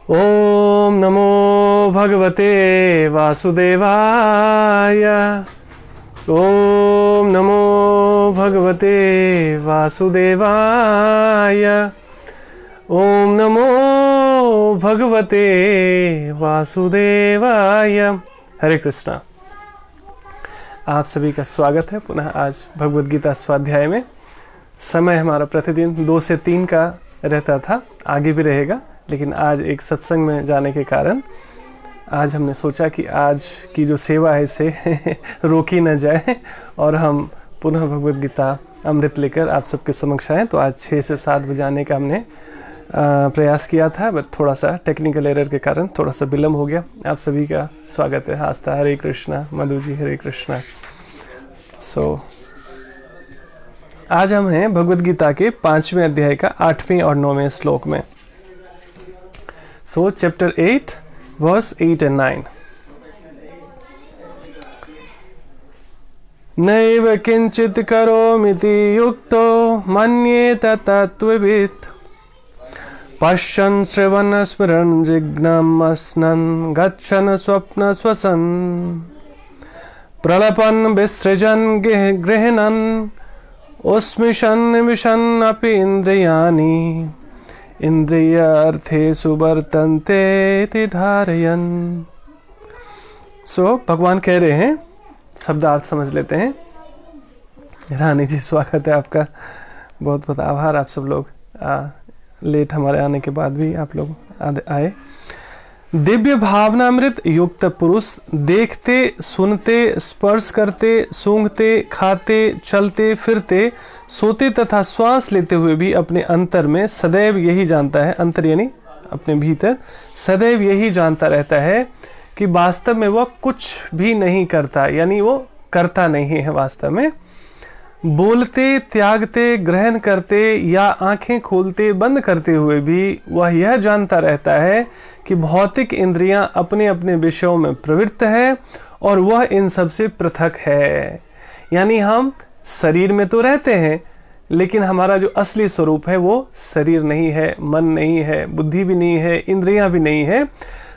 ओम नमो भगवते वासुदेवाय। ओम नमो भगवते वासुदेवाय। ओम नमो भगवते वासुदेवाय। हरे कृष्णा। आप सभी का स्वागत है पुनः आज भगवद गीता स्वाध्याय में। समय हमारा प्रतिदिन 2 से 3 का रहता था, आगे भी रहेगा, लेकिन आज एक सत्संग में जाने के कारण आज हमने सोचा कि आज की जो सेवा है इसे रोकी न जाए और हम पुनः भगवद गीता अमृत लेकर आप सबके समक्ष आए। तो आज 6 से 7 बजे आने का हमने प्रयास किया था, बट थोड़ा सा टेक्निकल एरर के कारण थोड़ा सा विलम्ब हो गया। आप सभी का स्वागत है। आस्था हरे कृष्णा, मधु जी हरे कृष्णा। आज हम हैं भगवद गीता के 5वें अध्याय का 8वें और 9वें श्लोक में। Chapter 8 verse 8 and 9। नैव किंचित करोमीति युक्तो मन्येत तत्त्ववित् पश्यन् श्रवन् स्मरन् जिघ्नम् अस्नन् गच्छन् स्वप्न स्वसन् प्रलपन् विसृजन् गृह्णन् उस्मिषन् विशन् अपि इन्द्रियाणि इंद्रियार्थेषु वर्तन्ते इति धारयन्। भगवान कह रहे हैं, शब्दार्थ समझ लेते हैं। रानी जी स्वागत है आपका, बहुत बहुत आभार। आप सब लोग लेट हमारे आने के बाद भी आप लोग आए। दिव्य भावनामृत युक्त पुरुष देखते, सुनते, स्पर्श करते, सूंघते, खाते, चलते फिरते, सोते तथा श्वास लेते हुए भी अपने अंतर में सदैव यही जानता है, अंतर यानी अपने भीतर सदैव यही जानता रहता है कि वास्तव में वह कुछ भी नहीं करता, यानी वो करता नहीं है वास्तव में। बोलते, त्यागते, ग्रहण करते या आंखें खोलते बंद करते हुए भी वह यह जानता रहता है कि भौतिक इंद्रियां अपने अपने विषयों में प्रवृत्त है और वह इन सब से पृथक है। यानी हम शरीर में तो रहते हैं, लेकिन हमारा जो असली स्वरूप है वो शरीर नहीं है, मन नहीं है, बुद्धि भी नहीं है, इंद्रियां भी नहीं है।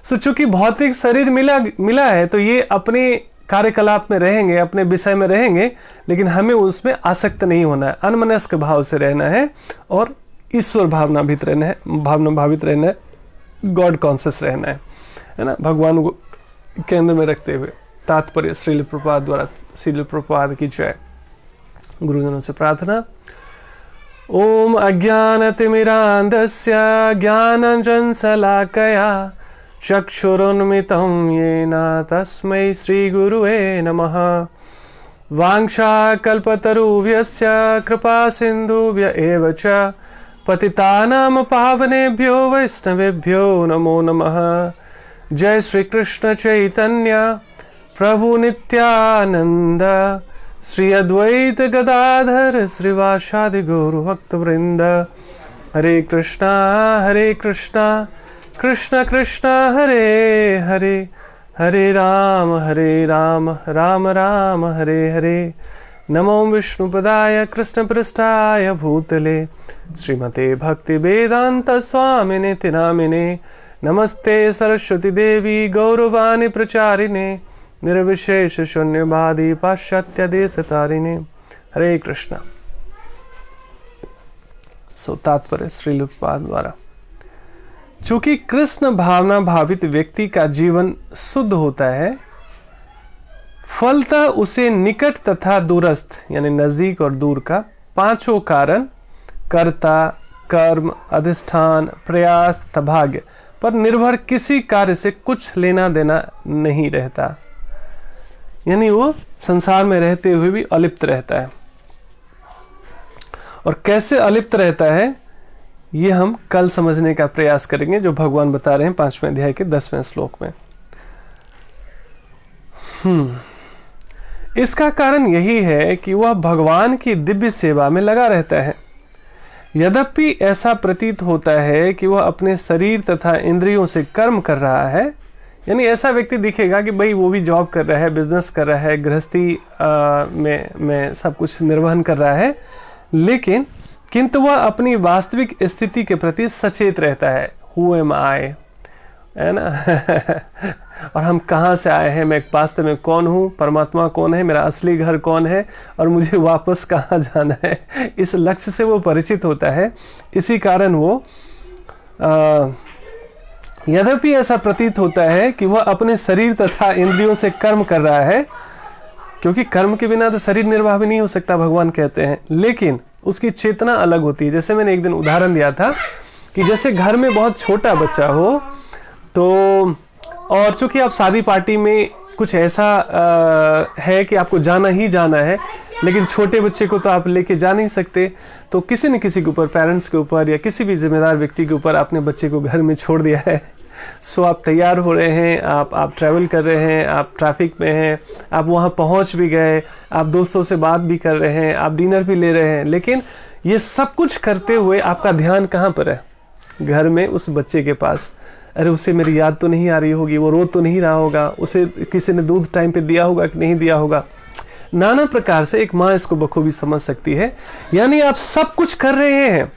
चूंकि भौतिक शरीर मिला है तो ये अपने कार्यकलाप में रहेंगे, अपने विषय में रहेंगे, लेकिन हमें उसमें आसक्त नहीं होना है, अनमनस्क भाव से रहना है और ईश्वर भावना भावित रहना है, गॉड कॉन्शियस रहना है ना, भगवान को केंद्र में रखते हुए। तात्पर्य श्रील प्रभुपाद द्वारा। श्रील प्रभुपाद की जय। गुरुजनों से प्रार्थना। ओम अज्ञानतिमिरान्धस्य ज्ञानाञ्जनशलाकया चक्षुरुन्मितं येन तस्मै श्रीगुरुवे नमः। वाञ्छाकल्पतरुभ्यश्च कृपासिन्धुभ्य एव च पतितानां पावनेभ्यो वैष्णवेभ्यो नमो नमः। जय श्री कृष्ण चैतन्य प्रभु नित्यानंद श्री अद्वैत गदाधर श्रीवासादि गौर भक्तवृंद। हरे कृष्णा कृष्ण कृष्ण हरे हरे, हरे राम राम राम हरे हरे। नमो विष्णुपदाय कृष्णपृष्ठाय भूतले श्रीमते भक्ति वेदांत स्वामिने नामिने। नमस्ते सरस्वती देवी गौरवाणी प्रचारिणे निर्विशेष शून्यवादी पाश्चात्य देश तारिणे। हरे कृष्णा। तात्पर्य श्रील प्रभुपाद द्वारा। चूंकि कृष्ण भावना भावित व्यक्ति का जीवन शुद्ध होता है, फलतः उसे निकट तथा दूरस्थ यानी नजदीक और दूर का 5 कारण कर्ता, कर्म, अधिष्ठान, प्रयास तथा भाग्य पर निर्भर किसी कार्य से कुछ लेना देना नहीं रहता। यानी वो संसार में रहते हुए भी अलिप्त रहता है। और कैसे अलिप्त रहता है ये हम कल समझने का प्रयास करेंगे, जो भगवान बता रहे हैं 5वें अध्याय के 10वें श्लोक में। इसका कारण यही है कि वह भगवान की दिव्य सेवा में लगा रहता है। यद्यपि ऐसा प्रतीत होता है कि वह अपने शरीर तथा इंद्रियों से कर्म कर रहा है, यानी ऐसा व्यक्ति दिखेगा कि भाई वो भी जॉब कर रहा है, बिजनेस कर रहा है, गृहस्थी में सब कुछ निर्वहन कर रहा है, लेकिन किंतु वह अपनी वास्तविक स्थिति के प्रति सचेत रहता है। हु एम आई, है ना। और हम कहाँ से आए हैं, मैं वास्तव में कौन हूँ, परमात्मा कौन है, मेरा असली घर कौन है, और मुझे वापस कहाँ जाना है, इस लक्ष्य से वो परिचित होता है। इसी कारण वो यद्यपि ऐसा प्रतीत होता है कि वह अपने शरीर तथा इंद्रियों से कर्म कर रहा है, क्योंकि कर्म के बिना तो शरीर निर्वाह भी नहीं हो सकता, भगवान कहते हैं, लेकिन उसकी चेतना अलग होती है। जैसे मैंने एक दिन उदाहरण दिया था कि जैसे घर में बहुत छोटा बच्चा हो तो, और चूंकि आप शादी पार्टी में कुछ ऐसा है कि आपको जाना ही जाना है, लेकिन छोटे बच्चे को तो आप लेके जा नहीं सकते, तो किसी न किसी के ऊपर, पेरेंट्स के ऊपर या किसी भी जिम्मेदार व्यक्ति के ऊपर आपने बच्चे को घर में छोड़ दिया है। सो आप तैयार हो रहे हैं, आप ट्रैवल कर रहे हैं, आप ट्रैफिक में हैं, आप वहाँ पहुँच भी गए, आप दोस्तों से बात भी कर रहे हैं, आप डिनर भी ले रहे हैं, लेकिन ये सब कुछ करते हुए आपका ध्यान कहाँ पर है? घर में उस बच्चे के पास। अरे उसे मेरी याद तो नहीं आ रही होगी, वो रो तो नहीं रहा होगा, उसे किसी ने दूध टाइम पे दिया होगा कि नहीं दिया होगा। नाना प्रकार से एक माँ इसको बखूबी समझ सकती है। यानी आप सब कुछ कर रहे हैं,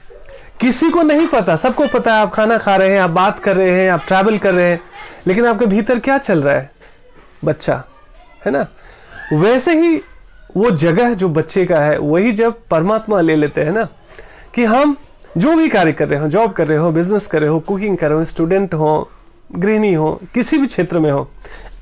किसी को नहीं पता, सबको पता है आप खाना खा रहे हैं, आप बात कर रहे हैं, आप ट्रैवल कर रहे हैं, लेकिन आपके भीतर क्या चल रहा है? बच्चा है ना। वैसे ही वो जगह जो बच्चे का है, वही जब परमात्मा ले लेते हैं ना, कि हम जो भी कार्य कर रहे हो, जॉब कर रहे हो, बिजनेस कर रहे हो, कुकिंग कर रहे हो, स्टूडेंट हो, गृहिणी हो, किसी भी क्षेत्र में हो,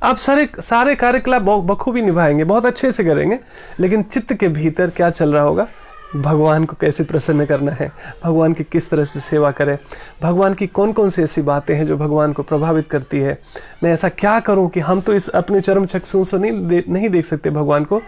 आप सारे कार्यकलाप बखूबी निभाएंगे, बहुत अच्छे से करेंगे, लेकिन चित्त के भीतर क्या चल रहा होगा? भगवान को कैसे प्रसन्न करना है, भगवान की किस तरह से सेवा करें, भगवान की कौन कौन सी ऐसी बातें हैं जो भगवान को प्रभावित करती है, मैं ऐसा क्या करूं कि हम तो इस अपने चरम चक्षुओं से नहीं देख सकते भगवान को,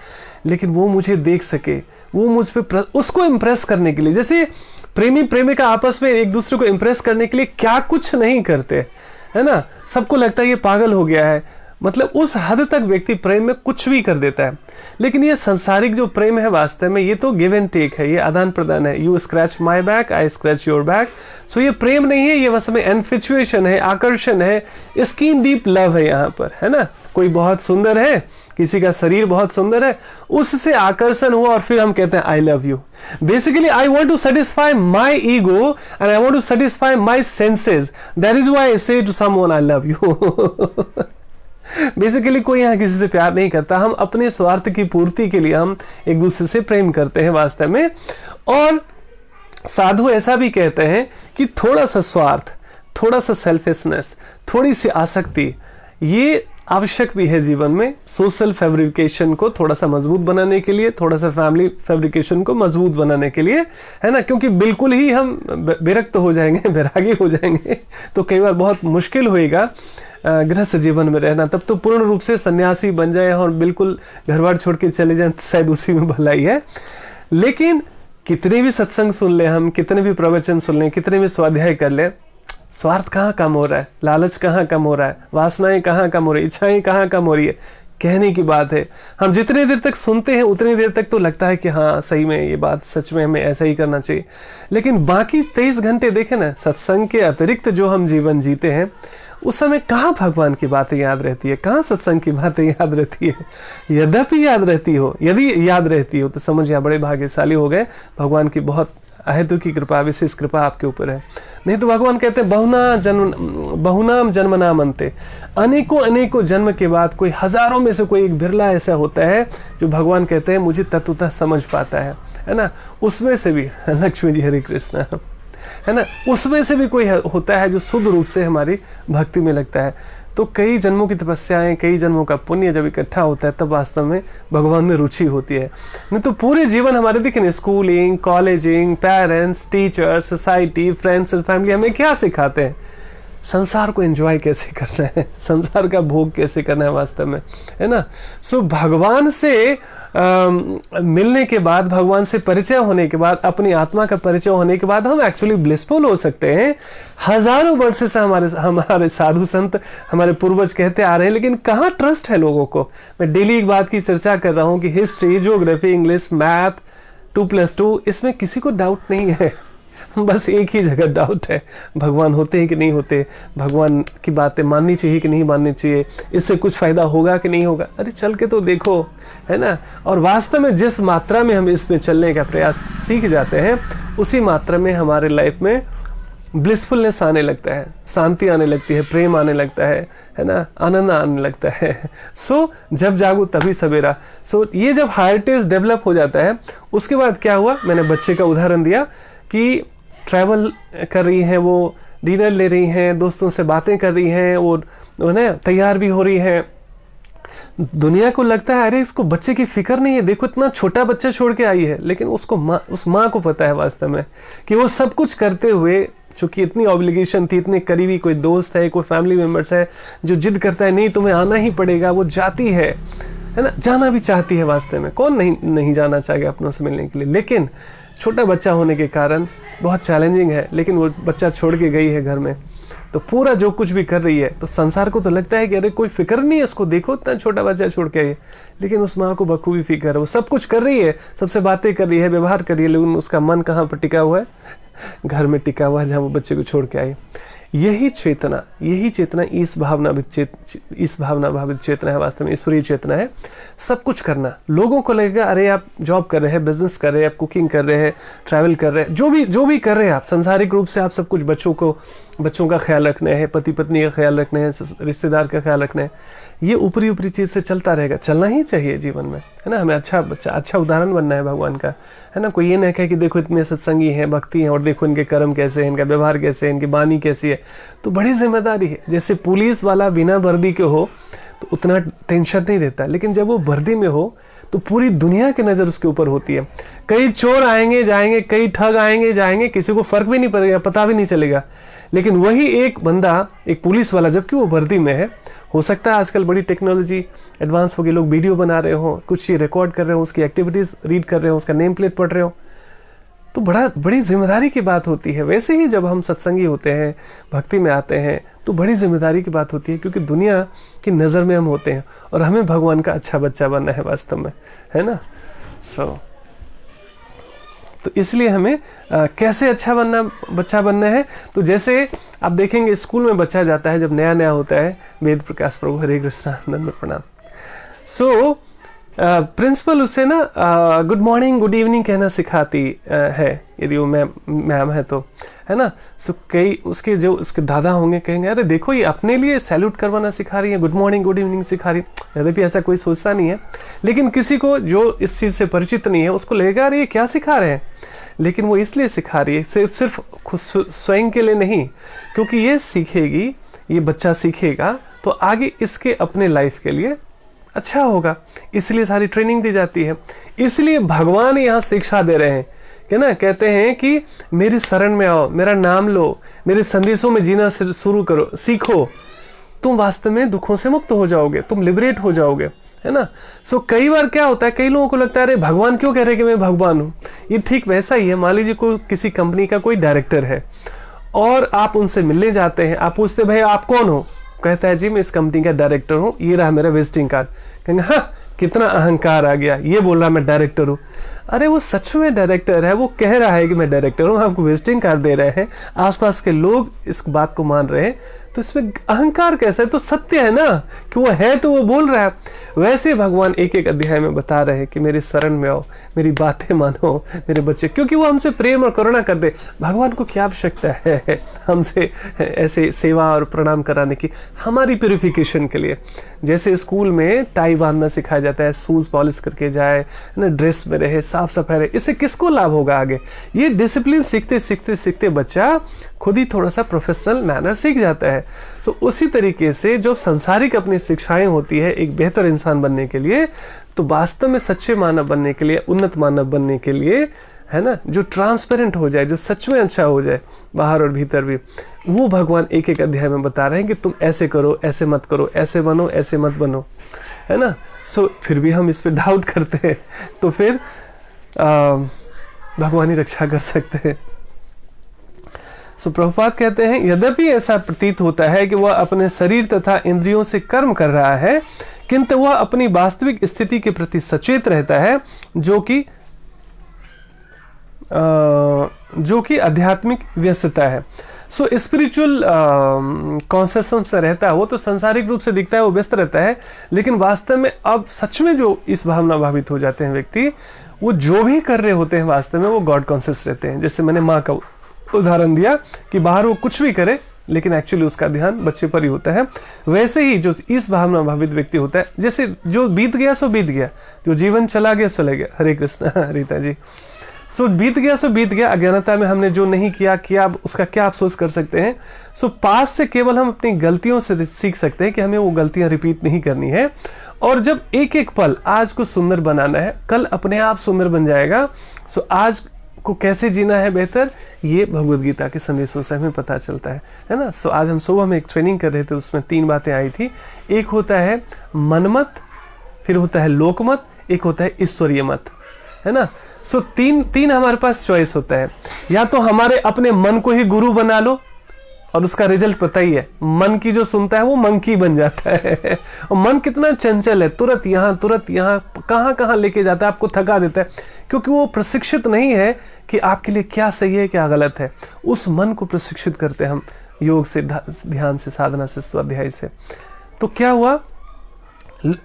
लेकिन वो मुझे देख सके, वो मुझ पे उसको इम्प्रेस करने के लिए। जैसे प्रेमी प्रेमिका आपस में एक दूसरे को इम्प्रेस करने के लिए क्या कुछ नहीं करते, है ना। सबको लगता है ये पागल हो गया है, मतलब उस हद तक व्यक्ति प्रेम में कुछ भी कर देता है। लेकिन ये संसारिक जो प्रेम है वास्तव में ये तो गिव एंड टेक है, ये आदान प्रदान है। You scratch my back, I scratch your back. So ये प्रेम नहीं है, ये वास्तव में इन्फिचुएशन है, आकर्षण है, स्किन डीप लव है यहाँ पर, है ना। कोई बहुत सुंदर है, किसी का शरीर बहुत सुंदर है, उससे आकर्षण हुआ और फिर हम कहते हैं I love you. Basically I want to satisfy my ego and I want to satisfy my senses, that is why I say to someone I love you. Basically कोई यहाँ किसी से प्यार नहीं करता, हम अपने स्वार्थ की पूर्ति के लिए हम एक दूसरे से प्रेम करते हैं वास्तव में। और साधु ऐसा भी कहते हैं कि थोड़ा सा स्वार्थ, थोड़ा सा सेल्फिशनेस, थोड़ी सी आसक्ति, ये आवश्यक भी है जीवन में, सोशल फैब्रिकेशन को थोड़ा सा मजबूत बनाने के लिए, थोड़ा सा फैमिली फैब्रिकेशन को मजबूत बनाने के लिए, है ना। क्योंकि बिल्कुल ही हम विरक्त हो जाएंगे, वैरागी हो जाएंगे, तो कई बार बहुत मुश्किल होएगा गृहस्थ जीवन में रहना। तब तो पूर्ण रूप से सन्यासी बन जाए और बिल्कुल घर बार छोड़ के चले जाए, शायद उसी में भलाई है। लेकिन कितने भी सत्संग सुन ले हम, कितने भी प्रवचन सुन लें, कितने भी स्वाध्याय कर ले, स्वार्थ कहाँ कम हो रहा है, लालच कहाँ कम हो रहा है, वासनाएं कहाँ कम हो रही है, इच्छाएं कहाँ कम हो रही है। कहने की बात है, हम जितनी देर तक सुनते हैं उतनी देर तक तो लगता है कि हाँ सही में ये बात सच में हमें ऐसा ही करना चाहिए। लेकिन बाकी 23 घंटे देखें ना, सत्संग के अतिरिक्त जो हम जीवन जीते हैं, उस समय कहाँ भगवान की बातें याद रहती है, कहाँ सत्संग की बातें याद रहती है। यद्यपि याद रहती हो, यदि याद रहती हो तो समझिए बड़े भाग्यशाली हो गए, भगवान की बहुत अहेतु की कृपा, विशेष कृपा आपके ऊपर है। नहीं तो भगवान कहते हैं बहुनाम जन्मनाम अंते, अनेकों अनेकों जन्म के बाद कोई हजारों में से कोई एक बिरला ऐसा होता है जो भगवान कहते हैं मुझे तत्वतः समझ पाता है ना। उसमें से भी लक्ष्मी जी हरे कृष्ण, है ना, उसमें से भी कोई होता है जो शुद्ध रूप से हमारी भक्ति में लगता है। तो कई जन्मों की तपस्याएं, कई जन्मों का पुण्य जब इकट्ठा होता है तब वास्तव में भगवान में रुचि होती है। नहीं तो पूरे जीवन हमारे देखें, schooling, colleging, parents, teachers, society, friends and family हमें क्या सिखाते हैं? संसार को एंजॉय कैसे करना है, संसार का भोग कैसे करना है वास्तव में, है ना। सो भगवान से मिलने के बाद, भगवान से परिचय होने के बाद, अपनी आत्मा का परिचय होने के बाद हम एक्चुअली ब्लिसफुल हो सकते हैं। हजारों वर्ष से हमारे साधु संत, हमारे पूर्वज कहते आ रहे हैं, लेकिन कहाँ ट्रस्ट है लोगों को। मैं डेली एक बात की चर्चा कर रहा हूँ कि हिस्ट्री, ज्योग्राफी, इंग्लिश, मैथ, 2+2, इसमें किसी को डाउट नहीं है। बस एक ही जगह डाउट है, भगवान होते हैं कि नहीं होते, भगवान की बातें माननी चाहिए कि नहीं माननी चाहिए, इससे कुछ फायदा होगा कि नहीं होगा। अरे चल के तो देखो, है ना। और वास्तव में जिस मात्रा में हम इसमें चलने का प्रयास सीख जाते हैं, उसी मात्रा में हमारे लाइफ में ब्लिसफुलनेस आने लगता है, शांति आने लगती है, प्रेम आने लगता है ना, आनंद आने लगता है। सो जब जागो तभी सवेरा। सो ये जब हायर टेस्ट डेवलप हो जाता है, उसके बाद क्या हुआ, मैंने बच्चे का उदाहरण दिया कि ट्रैवल कर रही हैं, वो डिनर ले रही हैं, दोस्तों से बातें कर रही हैं, वो ना तैयार भी हो रही हैं। दुनिया को लगता है अरे इसको बच्चे की फिक्र नहीं है, देखो इतना छोटा बच्चा छोड़ के आई है, लेकिन उसको उस माँ को पता है वास्तव में कि वो सब कुछ करते हुए, चूंकि इतनी ऑब्लिगेशन थी, इतने करीबी कोई दोस्त है, कोई फैमिली मेंबर्स है जो जिद करता है नहीं तुम्हें आना ही पड़ेगा, वो जाती है ना, जाना भी चाहती है। वास्तव में कौन नहीं जाना चाहेगा अपनों से मिलने के लिए, लेकिन छोटा बच्चा होने के कारण बहुत चैलेंजिंग है। लेकिन वो बच्चा छोड़ के गई है घर में, तो पूरा जो कुछ भी कर रही है, तो संसार को तो लगता है कि अरे कोई फिक्र नहीं है इसको, देखो इतना छोटा बच्चा छोड़ के आई, लेकिन उस माँ को बखूबी फिक्र है। वो सब कुछ कर रही है, सबसे बातें कर रही है, व्यवहार कर रही है, लेकिन उसका मन कहाँ पर टिका हुआ है, घर में टिका हुआ है जहाँ वो बच्चे को छोड़ के आई। यही चेतना इस भावना भावित चेतना है, वास्तव में ईश्वरीय चेतना है। सब कुछ करना, लोगों को लगेगा अरे आप जॉब कर रहे हैं, बिजनेस कर रहे हैं, आप कुकिंग कर रहे हैं, ट्रैवल कर रहे हैं, जो भी कर रहे हैं आप, संसारिक रूप से आप सब कुछ बच्चों का ख्याल रखना है, पति पत्नी का ख्याल रखना है, रिश्तेदार का ख्याल रखना है, ये ऊपरी चीज से चलता रहेगा, चलना ही चाहिए जीवन में, है ना। हमें अच्छा उदाहरण बनना है भगवान का, है ना। कोई ये ना कहे कि देखो इतने सत्संगी हैं, भक्ति हैं, और देखो इनके कर्म कैसे हैं, इनका व्यवहार कैसे है, इनकी वाणी कैसी है। तो बड़ी जिम्मेदारी है। जैसे पुलिस वाला बिना वर्दी के हो तो उतना टेंशन नहीं रहता, लेकिन जब वो वर्दी में हो तो पूरी दुनिया की नज़र उसके ऊपर होती है। कई चोर आएंगे जाएंगे, कई ठग आएंगे जाएंगे, किसी को फर्क भी नहीं पड़ेगा, पता भी नहीं चलेगा। लेकिन वही एक बंदा, एक पुलिस वाला, जबकि वो वर्दी में है, हो सकता है आजकल बड़ी टेक्नोलॉजी एडवांस हो गई, लोग वीडियो बना रहे हो, कुछ चीज़ रिकॉर्ड कर रहे हो, उसकी एक्टिविटीज़ रीड कर रहे हो, उसका नेम प्लेट पढ़ रहे हो, तो बड़ी जिम्मेदारी की बात होती है। वैसे ही जब हम सत्संगी होते हैं, भक्ति में आते हैं, तो बड़ी जिम्मेदारी की बात होती है, क्योंकि दुनिया की नज़र में हम होते हैं और हमें भगवान का अच्छा बच्चा बनना है वास्तव में, है ना। तो इसलिए हमें कैसे अच्छा बच्चा बनना है। तो जैसे आप देखेंगे स्कूल में बच्चा जाता है, जब नया होता है, वेद प्रकाश प्रभु हरे कृष्णा नंद प्रणाम, प्रिंसिपल उसे ना गुड मॉर्निंग गुड इवनिंग कहना सिखाती है, यदि वो मैम है तो, है ना। कई उसके दादा होंगे, कहेंगे अरे देखो ये अपने लिए सैल्यूट करवाना सिखा रही है, गुड मॉर्निंग गुड इवनिंग सिखा रही है। यद्यपि ऐसा कोई सोचता नहीं है, लेकिन किसी को जो इस चीज़ से परिचित नहीं है उसको लगेगा अरे ये क्या सिखा रहे हैं, लेकिन वो इसलिए सिखा रही है, सिर्फ स्वयं के लिए नहीं, क्योंकि ये बच्चा सीखेगा तो आगे इसके अपने लाइफ के लिए अच्छा होगा, इसलिए सारी ट्रेनिंग दी जाती है। इसलिए भगवान यहाँ शिक्षा दे रहे हैं कि ना, कहते हैं कि मेरी शरण में आओ, मेरा नाम लो, मेरे संदेशों में जीना शुरू करो, सीखो, तुम वास्तव में दुखों से मुक्त हो जाओगे, तुम लिबरेट हो जाओगे, है ना। कई बार क्या होता है, कई लोगों को लगता है अरे भगवान क्यों कह रहे हैं कि मैं भगवान हूँ। ये ठीक वैसा ही है। मान लीजिए कोई किसी कंपनी का कोई डायरेक्टर है और आप उनसे मिलने जाते हैं, आप पूछते भाई आप कौन हो, कहता है जी मैं इस कंपनी का डायरेक्टर हूँ, ये रहा मेरा विजिटिंग कार्ड। कहेंगे हाँ कितना अहंकार आ गया, ये बोल रहा मैं डायरेक्टर हूँ। अरे वो सच में डायरेक्टर है, वो कह रहा है कि मैं डायरेक्टर हूँ, आपको विजिटिंग कार्ड दे रहे हैं, आसपास के लोग इस बात को मान रहे हैं, तो इसमें अहंकार कैसा है। तो सत्य है ना कि वो है तो वो बोल रहा है। वैसे भगवान एक एक अध्याय में बता रहे हैं कि मेरे शरण में आओ, मेरी बातें मानो मेरे बच्चे, क्योंकि वो हमसे प्रेम और करुणा कर दे। भगवान को क्या आवश्यकता है हमसे ऐसे सेवा और प्रणाम कराने की, हमारी प्यूरिफिकेशन के लिए। जैसे स्कूल में टाई बांधना सिखाया जाता है, शूज पॉलिश करके जाए ना, ड्रेस में रहे, साफ सफाई रहे, इससे किसको लाभ होगा आगे। ये डिसिप्लिन सीखते सीखते सीखते बच्चा खुद ही थोड़ा सा प्रोफेशनल मैनर सीख जाता है। उसी तरीके से जो संसारिक अपनी शिक्षाएं होती है एक बेहतर इंसान बनने के लिए, तो वास्तव में सच्चे मानव बनने के लिए, उन्नत मानव बनने के लिए, है ना, जो ट्रांसपेरेंट हो जाए, जो सच में अच्छा हो जाए बाहर और भीतर भी, वो भगवान एक एक अध्याय में बता रहे हैं कि तुम ऐसे करो, ऐसे मत करो, ऐसे बनो, ऐसे मत बनो, है ना। फिर भी हम इस पे डाउट करते हैं, तो फिर भगवान ही रक्षा कर सकते हैं। प्रभुपाद कहते हैं यद्यपि ऐसा प्रतीत होता है कि वह अपने शरीर तथा इंद्रियों से कर्म कर रहा है, किंतु वह अपनी वास्तविक स्थिति के प्रति सचेत रहता है, जो कि आध्यात्मिक व्यस्तता है। स्पिरिचुअल कॉन्सेप्शन से रहता है, वो तो संसारिक रूप से दिखता है, वो व्यस्त रहता है, लेकिन वास्तव में अब सच में जो इस भावना भावित हो जाते हैं व्यक्ति, वो जो भी कर रहे होते हैं वास्तव में वो गॉड कॉन्शियस रहते हैं। जैसे मैंने माँ का उदाहरण दिया कि बाहर वो कुछ भी करे लेकिन एक्चुअली उसका ध्यान बच्चे पर ही होता है। वैसे ही जो इस भावना भावित व्यक्ति होता है, जैसे जो बीत गया सो बीत गया, जो जीवन चला गया चले गया। हरे कृष्ण रीता जी। सो बीत गया सो बीत गया, अज्ञानता में हमने जो नहीं किया अब उसका क्या अफसोस कर सकते हैं। सो पास से केवल हम अपनी गलतियों से सीख सकते हैं कि हमें वो गलतियां रिपीट नहीं करनी है। और जब एक एक पल आज को सुंदर बनाना है, कल अपने आप सुंदर बन जाएगा। सो आज को कैसे जीना है बेहतर, ये भगवद गीता के संदेशों से हमें पता चलता है ना। सो आज हम सुबह में एक ट्रेनिंग कर रहे थे, उसमें 3 बातें आई थी। एक होता है मनमत, फिर होता है लोकमत, एक होता है ईश्वरीय मत, है ना। सो तीन हमारे पास चॉइस होता है। या तो हमारे अपने मन को ही गुरु बना लो और उसका रिजल्ट पता ही है, मन की जो सुनता है वो मंकी बन जाता है। और मन कितना चंचल है, तुरंत यहाँ कहाँ कहाँ लेके जाता है, आपको थका देता है, क्योंकि वो प्रशिक्षित नहीं है कि आपके लिए क्या सही है क्या गलत है। उस मन को प्रशिक्षित करते हैं हम योग से, ध्यान से, साधना से, स्वाध्याय से। तो क्या हुआ,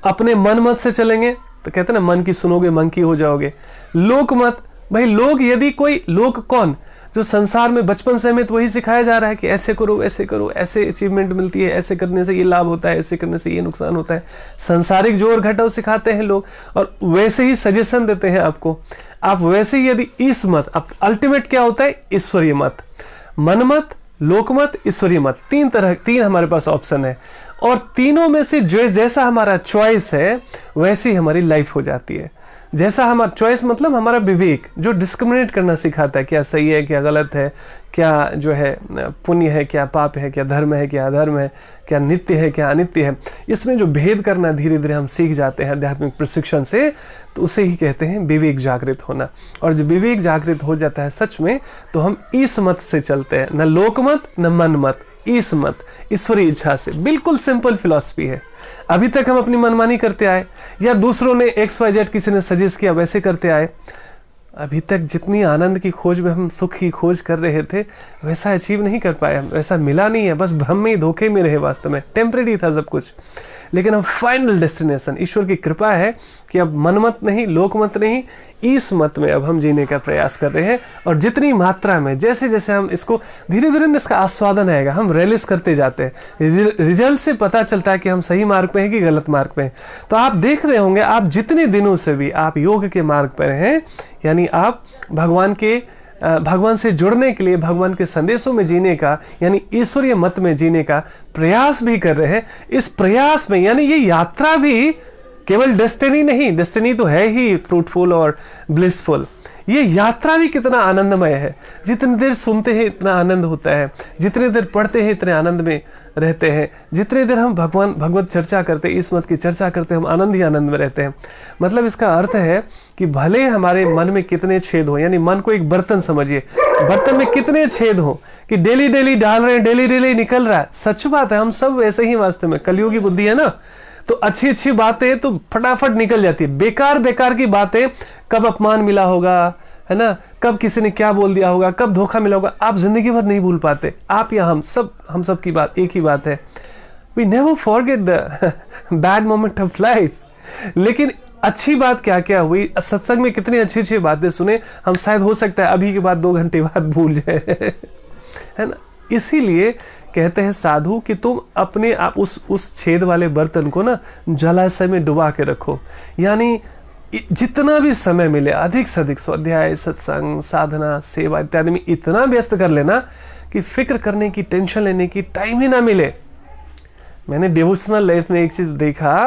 अपने मन मत से चलेंगे तो कहते हैं ना, मन की सुनोगे मंकी हो जाओगे। लोक मत, भाई लोग, यदि कोई लोग कौन, जो संसार में बचपन से हमें तो वही सिखाया जा रहा है कि ऐसे करो ऐसे करो, ऐसे अचीवमेंट मिलती है, ऐसे करने से ये लाभ होता है, ऐसे करने से ये नुकसान होता है। सांसारिक जोर घटाव सिखाते हैं लोग और वैसे ही सजेशन देते हैं आपको। आप वैसे ही यदि इस मत, अब अल्टीमेट क्या होता है, ईश्वरीय मत, मनमत, लोकमत, ईश्वरीय मत, तीन हमारे पास ऑप्शन है। और तीनों में से जो जैसा हमारा चॉइस है वैसी हमारी लाइफ हो जाती है। जैसा हमारा चॉइस मतलब हमारा विवेक, जो डिस्क्रिमिनेट करना सिखाता है, क्या सही है क्या गलत है, क्या जो है पुण्य है क्या पाप है, क्या धर्म है क्या अधर्म है, क्या नित्य है क्या अनित्य है। इसमें जो भेद करना धीरे धीरे हम सीख जाते हैं आध्यात्मिक प्रशिक्षण से, तो उसे ही कहते हैं विवेक जागृत होना। और जब विवेक जागृत हो जाता है सच में, तो हम इस मत से चलते हैं, न लोकमत न मन मत, इस मत, ईश्वरी इच्छा से। बिल्कुल सिंपल फिलॉसफी है। अभी तक हम अपनी मनमानी करते आए, या दूसरों ने XYZ किसी ने सजेस्ट किया वैसे करते आए। अभी तक जितनी आनंद की खोज में हम सुख की खोज कर रहे थे वैसा अचीव नहीं कर पाए, वैसा मिला नहीं है, बस भ्रम में ही, धोखे में रहे। वास्तव में टेम्परेरी था सब कुछ, लेकिन अब फाइनल डेस्टिनेशन ईश्वर की कृपा है कि अब मनमत नहीं, लोकमत नहीं, इस मत में अब हम जीने का प्रयास कर रहे हैं। और जितनी मात्रा में, जैसे जैसे हम इसको धीरे धीरे इसका आस्वादन आएगा, हम रियलाइज करते जाते हैं, रिजल्ट से पता चलता है कि हम सही मार्ग पे हैं कि गलत मार्ग पे हैं। तो आप देख रहे होंगे, आप जितने दिनों से भी आप योग के मार्ग पर हैं, यानी आप भगवान से जुड़ने के लिए, भगवान के संदेशों में जीने का, यानी ईश्वरीय मत में जीने का प्रयास भी कर रहे हैं। इस प्रयास में, यानी ये यात्रा भी केवल डेस्टिनी नहीं, डेस्टिनी तो है ही फ्रूटफुल और ब्लिसफुल, ये यात्रा भी कितना आनंदमय है। जितनी देर सुनते हैं इतना आनंद होता है, जितनी देर पढ़ते हैं इतने आनंद में रहते हैं, जितनी देर हम भगवत चर्चा करते हैं, इस मत की चर्चा करते हैं, हम आनंद ही आनंद में रहते हैं। मतलब इसका अर्थ है कि भले हमारे मन में कितने छेद हो, यानी मन को एक बर्तन समझिए, बर्तन में कितने छेद हो कि डेली डेली डाल रहे हैं, डेली डेली निकल रहा है। सच बात है, हम सब वैसे ही वास्तव में, कलयुगी बुद्धि है ना, तो अच्छी अच्छी बातें तो फटाफट निकल जाती है। बेकार बेकार की बातें, कब अपमान मिला होगा, है ना, कब किसी ने क्या बोल दिया होगा, कब धोखा मिला होगा, आप जिंदगी भर नहीं भूल पाते। आप या हम सब की बात एक ही बात है, we never forget the bad moment of life. लेकिन अच्छी बात क्या क्या हुई, सत्संग में कितनी अच्छी अच्छी बातें सुने, हम शायद हो सकता है अभी के बाद 2 घंटे बाद भूल जाए, है ना। इसीलिए कहते हैं साधु कि तुम अपने आप उस छेद वाले बर्तन को ना जलाशय में डुबा के रखो। यानी जितना भी समय मिले अधिक से अधिक स्वाध्याय, सत्संग, साधना, सेवा इत्यादि में इतना व्यस्त कर लेना कि फिक्र करने की, टेंशन लेने की टाइम ही ना मिले। मैंने डिवोशनल लाइफ में एक चीज देखा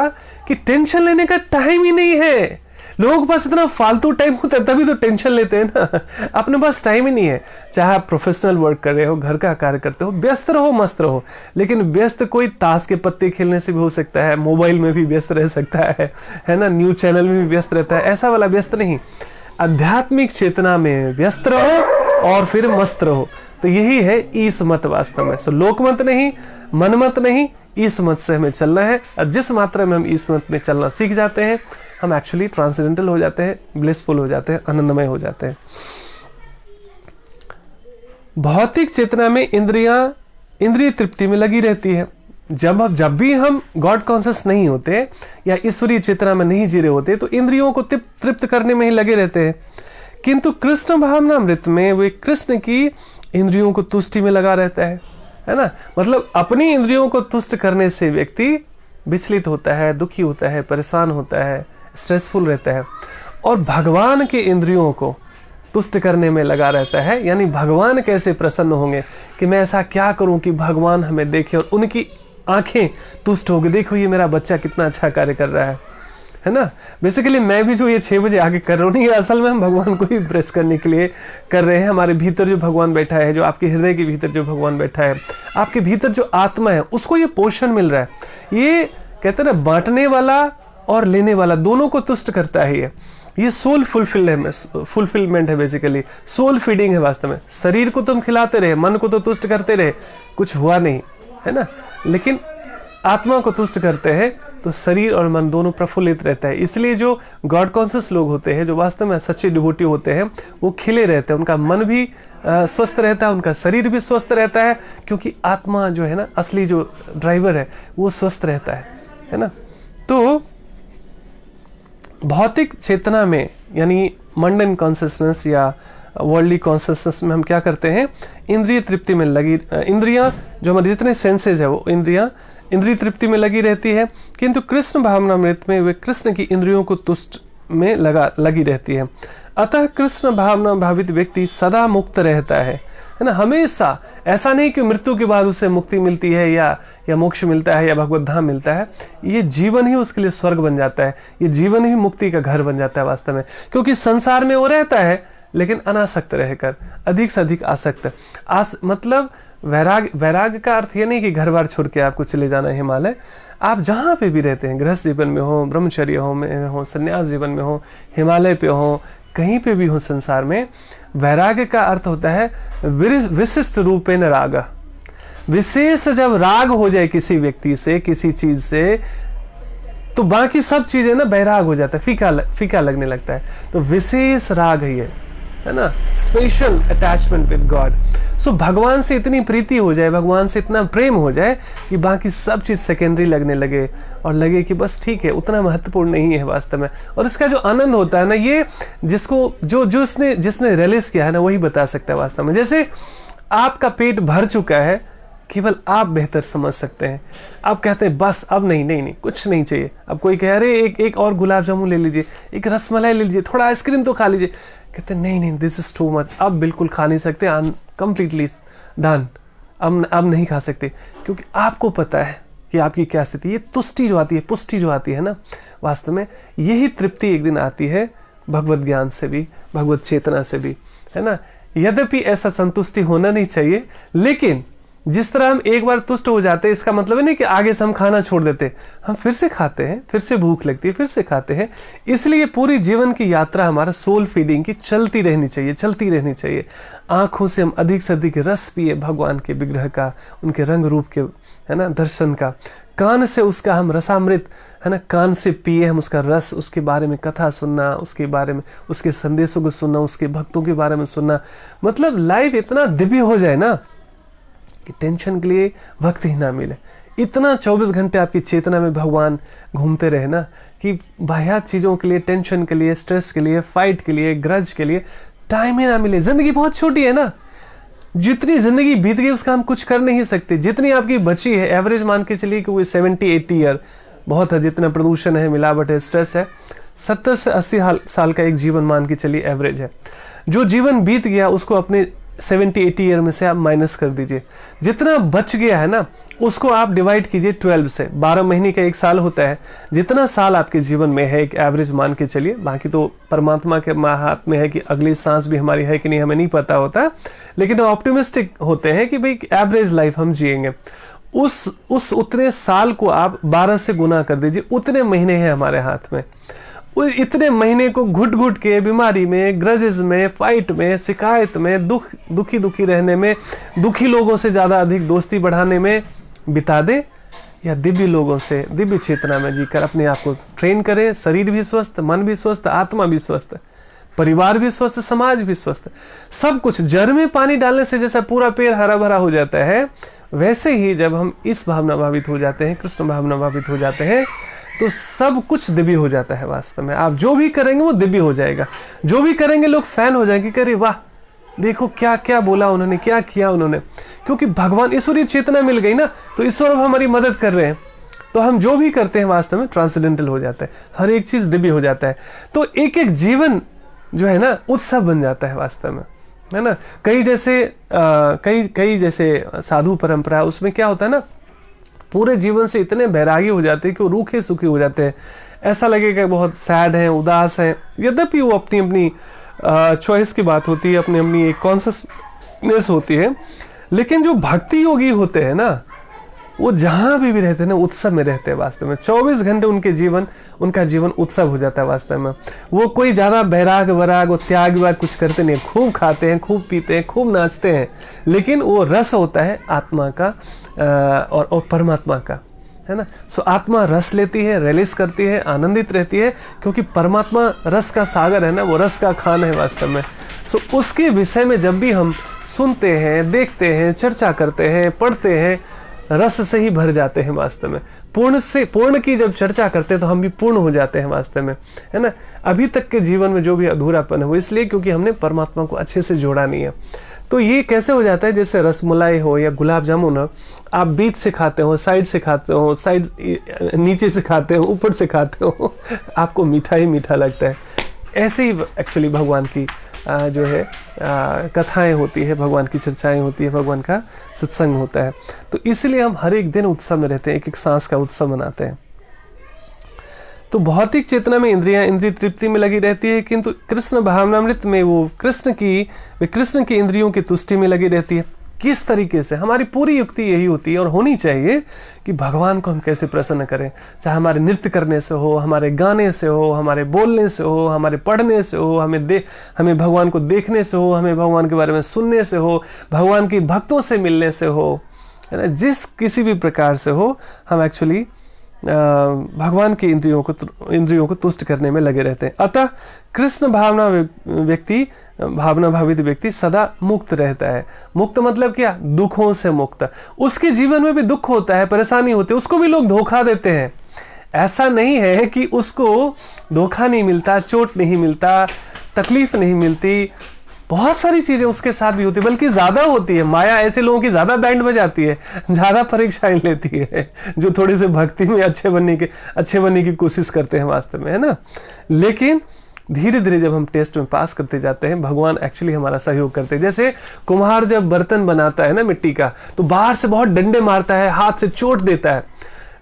कि टेंशन लेने का टाइम ही नहीं है। लोगों के पास इतना फालतू टाइम होता है तभी तो टेंशन लेते हैं ना, अपने पास टाइम ही नहीं है। चाहे आप प्रोफेशनल वर्क कर रहे हो, घर का कार्य करते हो, व्यस्त रहो, मस्त रहो, लेकिन व्यस्त कोई ताश के पत्ते खेलने से भी हो सकता है, मोबाइल में भी व्यस्त रह सकता है ना, न्यूज चैनल में भी व्यस्त रहता है, ऐसा वाला व्यस्त नहीं। आध्यात्मिक चेतना में व्यस्त रहो और फिर मस्त रहो। तो यही है इस मत वास्तव में। सो लोकमत नहीं, मनमत नहीं, इस मत से हमें चलना है। और जिस मात्रा में हम इस मत में चलना सीख जाते हैं, हम एक्चुअली ट्रांसेंडेंटल हो जाते हैं, ब्लिसफुल हो जाते हैं, आनंदमय हो जाते हैं। भौतिक चेतना में इंद्रिय तृप्ति में लगी रहती है। जब भी हम गॉड कॉन्शियस नहीं होते या ईश्वरीय चेतना में नहीं जी रहे होते, तो इंद्रियों को तृप्त करने में ही लगे रहते हैं। किंतु कृष्ण भावनामृत में वे कृष्ण की इंद्रियों को तुष्टि में लगा रहता है ना। मतलब अपनी इंद्रियों को तुष्ट करने से व्यक्ति विचलित होता है, दुखी होता है, परेशान होता है, स्ट्रेसफुल रहता है, और भगवान के इंद्रियों को तुष्ट करने में लगा रहता है। यानी भगवान कैसे प्रसन्न होंगे कि मैं ऐसा क्या करूं कि भगवान हमें देखे और उनकी आंखें तुष्ट होगी, देखो ये मेरा बच्चा कितना अच्छा कार्य कर रहा है ना। बेसिकली मैं भी जो ये 6 बजे आगे कर रहा हूँ नहीं, असल में हम भगवान को ही इम्प्रेस करने के लिए कर रहे हैं। हमारे भीतर जो भगवान बैठा है, जो आपके हृदय के भीतर जो भगवान बैठा है, आपके भीतर जो आत्मा है, उसको ये पोषण मिल रहा है। ये कहते हैं ना, बांटने वाला और लेने वाला दोनों को तुष्ट करता है। ये सोल फुलफिलमेंट है, बेसिकली सोल फीडिंग है वास्तव में। शरीर को तुम खिलाते रहे, मन को तो तुष्ट करते रहे, कुछ हुआ नहीं, है ना। लेकिन आत्मा को तुष्ट करते हैं तो शरीर और मन दोनों प्रफुल्लित रहता है। इसलिए जो गॉड कॉन्शियस लोग होते हैं, जो वास्तव में सच्चे डिवोटी होते हैं, वो खिले रहते हैं, उनका मन भी स्वस्थ रहता है, उनका शरीर भी स्वस्थ रहता है, क्योंकि आत्मा जो है ना, असली जो ड्राइवर है, वो स्वस्थ रहता है ना। तो भौतिक चेतना में, यानी मंडन कॉन्शियसनेस या वर्ल्डली कॉन्शियसनेस में हम क्या करते हैं, इंद्रिय तृप्ति में लगी, इंद्रियां जो हमारे जितने सेंसेस है वो इंद्रियां इंद्रिय तृप्ति में लगी रहती है। किंतु कृष्ण भावनामृत में वे कृष्ण की इंद्रियों को तुष्ट में लगी रहती है। अतः कृष्ण भावना भावित व्यक्ति सदा मुक्त रहता है ना, हमेशा। ऐसा नहीं कि मृत्यु के बाद उसे मुक्ति मिलती है या मोक्ष मिलता है या भगवत धाम मिलता है। ये जीवन ही उसके लिए स्वर्ग बन जाता है, ये जीवन ही मुक्ति का घर बन जाता है वास्तव में। क्योंकि संसार में वो रहता है लेकिन अनासक्त रहकर, अधिक से अधिक आसक्त। मतलब वैराग का अर्थ ये नहीं कि घर बार छोड़ के आपको चले जाना है हिमालय। आप जहाँ पे भी रहते हैं, गृहस्थ जीवन में हो, ब्रह्मचर्य हो, संन्यास जीवन में हो, हिमालय पे हो, कहीं पे भी हो संसार में, वैराग्य का अर्थ होता है विशिष्ट रूपेण राग। विशेष जब राग हो जाए किसी व्यक्ति से, किसी चीज से, तो बाकी सब चीजें ना बैराग हो जाता है, फीका लगने लगता है। तो विशेष राग है ना, स्पेशल अटैचमेंट विद गॉड। सो भगवान से इतनी प्रीति हो जाए, भगवान से इतना प्रेम हो जाए कि बाकी सब चीज सेकेंडरी लगने लगे और लगे कि बस ठीक है, उतना महत्वपूर्ण नहीं है वास्तव में। और इसका जो आनंद होता है ना, ये जिसको जिसने रियलाइज किया है ना, वही बता सकता है वास्तव में। जैसे आपका पेट भर चुका है, केवल आप बेहतर समझ सकते हैं। आप कहते हैं बस अब नहीं कुछ नहीं चाहिए। अब कोई कह रहे एक और गुलाब जामुन ले लीजिए, एक रसमलाई ले लीजिए, थोड़ा आइसक्रीम तो खा लीजिए। कहते हैं नहीं दिस इज टू मच, अब बिल्कुल खा नहीं सकते, कंप्लीटली डन, अब नहीं खा सकते। क्योंकि आपको पता है कि आपकी क्या स्थिति। ये तुष्टि जो आती है, पुष्टि जो आती है ना, वास्तव में यही तृप्ति एक दिन आती है भगवत ज्ञान से भी, भगवत चेतना से भी, है ना। यद्यपि ऐसा संतुष्टि होना नहीं चाहिए, लेकिन जिस तरह हम एक बार तुष्ट हो जाते हैं, इसका मतलब है नहीं कि आगे से हम खाना छोड़ देते, हम फिर से खाते हैं, फिर से भूख लगती है, फिर से खाते हैं। इसलिए पूरी जीवन की यात्रा हमारा सोल फीडिंग की चलती रहनी चाहिए। आंखों से हम अधिक से अधिक रस पिए भगवान के विग्रह का, उनके रंग रूप के, है ना, दर्शन का। कान से उसका हम रसामृत, है ना, कान से पिए हम उसका रस, उसके बारे में कथा सुनना, उसके बारे में, उसके संदेशों को सुनना, उसके भक्तों के बारे में सुनना। मतलब लाइफ इतना दिव्य हो जाए ना कि टेंशन के लिए वक्त ही ना मिले। इतना 24 घंटे आपकी चेतना में भगवान घूमते रहे ना, कि बाह्यात चीज़ों के लिए, टेंशन के लिए, स्ट्रेस के लिए, फाइट के लिए, ग्रज के लिए टाइम ही ना मिले। जिंदगी बहुत छोटी है ना, जितनी जिंदगी बीत गई उसका हम कुछ कर नहीं सकते। जितनी आपकी बची है, एवरेज मान के चलिए कि वो 70-80 ईयर बहुत है। जितना प्रदूषण है, मिलावट है, स्ट्रेस है, 70 से 80 साल का एक जीवन मान के चलिए एवरेज है। जो जीवन बीत गया उसको अपने 70-80 ईयर में से आप माइनस कर दीजिए। जितना बच गया है ना, उसको आप डिवाइड कीजिए 12 से। 12 महीने का एक साल होता है। जितना साल आपके जीवन में है, एक एवरेज मान के चलिए। बाकी तो परमात्मा के हाथ में है कि अगली सांस भी हमारी है कि नहीं, हमें नहीं पता होता। लेकिन हम ऑप्टिमिस्टिक होते हैं कि भाई एवरेज लाइफ हम जिएंगे। उस उतने साल को आप 12 से गुना कर दीजिए। उतने महीने हैं हमारे हाथ में। इतने महीने को घुट घुट के बीमारी में, ग्रजेस में, फाइट में, शिकायत में, दुखी रहने में, दुखी लोगों से ज्यादा अधिक दोस्ती बढ़ाने में बिता दे, या दिव्य लोगों से, दिव्य चेतना में जीकर अपने आप को ट्रेन करें। शरीर भी स्वस्थ, मन भी स्वस्थ, आत्मा भी स्वस्थ, परिवार भी स्वस्थ, समाज भी स्वस्थ। सब कुछ जड़ में पानी डालने से जैसा पूरा पेड़ हरा भरा हो जाता है, वैसे ही जब हम इस भावना भावित हो जाते हैं, कृष्ण भावना भावित हो जाते हैं, तो सब कुछ दिव्य हो जाता है वास्तव में। आप जो भी करेंगे वो दिव्य हो जाएगा। जो भी करेंगे लोग फैन हो जाएंगे कि अरे वाह देखो क्या क्या बोला उन्होंने, क्या किया उन्होंने, क्योंकि भगवान ईश्वरीय चेतना मिल गई ना, तो ईश्वर अब हमारी मदद कर रहे हैं, तो हम जो भी करते हैं वास्तव में ट्रांसेंडेंटल हो जाता है, हर एक चीज दिव्य हो जाता है। तो एक एक जीवन जो है ना उत्सव बन जाता है वास्तव में, है ना। कई जैसे साधु परंपरा, उसमें क्या होता है ना, पूरे जीवन से इतने बैरागी हो जाते हैं कि वो रूखे सूखे हो जाते हैं, ऐसा लगेगा बहुत सैड है, उदास है, यद्यपि वो अपनी अपनी चॉइस की बात होती है, अपनी अपनी एक कॉन्शियसनेस होती है। लेकिन जो भक्ति योगी होते हैं ना, वो जहां भी रहते हैं ना उत्सव में रहते हैं वास्तव में, 24 घंटे उनका जीवन उत्सव हो जाता है वास्तव में। वो कोई ज्यादा बैराग वराग और त्याग व्याग कुछ करते नहीं, खूब खाते हैं, खूब पीते हैं, खूब नाचते हैं, लेकिन वो रस होता है आत्मा का और परमात्मा का, है ना। सो आत्मा रस लेती है, रिलीज करती है, आनंदित रहती है, क्योंकि परमात्मा रस का सागर है ना, वो रस का खान है वास्तव में। सो उसके विषय में जब भी हम सुनते हैं, देखते हैं, चर्चा करते हैं, पढ़ते हैं, रस से ही भर जाते हैं वास्तव में। पूर्ण की जब चर्चा करते हैं तो हम भी पूर्ण हो जाते हैं वास्तव में, है ना। अभी तक के जीवन में जो भी अधूरापन है वो इसलिए क्योंकि हमने परमात्मा को अच्छे से जोड़ा नहीं है। तो ये कैसे हो जाता है, जैसे रसमलाई हो या गुलाब जामुन हो, आप बीच से खाते हो, साइड से खाते हो, साइड नीचे से खाते हो, ऊपर से खाते हो, आपको मीठा ही मीठा लगता है। ऐसे ही एक्चुअली भगवान की जो है कथाएं होती है, भगवान की चर्चाएं होती है, भगवान का सत्संग होता है। तो इसलिए हम हर एक दिन उत्सव में रहते हैं, एक एक सांस का उत्सव मनाते हैं। तो भौतिक चेतना में इंद्रिय तृप्ति में लगी रहती है, किंतु कृष्ण भावनामृत में वो कृष्ण की इंद्रियों की तुष्टि में लगी रहती है। किस तरीके से, हमारी पूरी युक्ति यही होती है और होनी चाहिए कि भगवान को हम कैसे प्रसन्न करें, चाहे हमारे नृत्य करने से हो, हमारे गाने से हो, हमारे बोलने से हो, हमारे पढ़ने से हो, हमें भगवान को देखने से हो, हमें भगवान के बारे में सुनने से हो, भगवान के भक्तों से मिलने से हो, है ना। जिस किसी भी प्रकार से हो, हम एक्चुअली भगवान की इंद्रियों को तुष्ट करने में लगे रहते हैं। अतः कृष्ण भावना भावित व्यक्ति सदा मुक्त रहता है। मुक्त मतलब क्या, दुखों से मुक्त। उसके जीवन में भी दुख होता है, परेशानी होती है, उसको भी लोग धोखा देते हैं। ऐसा नहीं है कि उसको धोखा नहीं मिलता, चोट नहीं मिलता, तकलीफ नहीं मिलती, बहुत सारी चीजें उसके साथ भी होती है, बल्कि ज्यादा होती है। माया ऐसे लोगों की ज्यादा बैंड बजाती है, ज्यादा परीक्षाएं लेती है, जो थोड़ी से भक्ति में अच्छे बनने की कोशिश करते हैं वास्तव में, है ना। लेकिन धीरे धीरे जब हम टेस्ट में पास करते जाते हैं, भगवान एक्चुअली हमारा सहयोग करते हैं। जैसे कुम्हार जब बर्तन बनाता है ना मिट्टी का, तो बाहर से बहुत डंडे मारता है, हाथ से चोट देता है,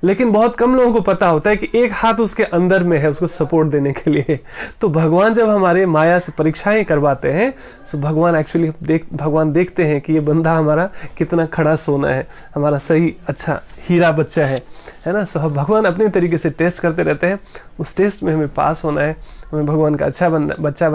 लेकिन बहुत कम लोगों को पता होता है कि एक हाथ उसके अंदर में है उसको सपोर्ट देने के लिए। तो भगवान जब हमारे माया से परीक्षाएं करवाते हैं, तो भगवान एक्चुअली भगवान देखते हैं कि ये बंदा हमारा कितना खड़ा सोना है, हमारा सही अच्छा हीरा बच्चा है ना। सो भगवान अपने तरीके से टेस्ट करते रहते हैं, उस टेस्ट में हमें पास होना है, हमें भगवान का अच्छा बच्चा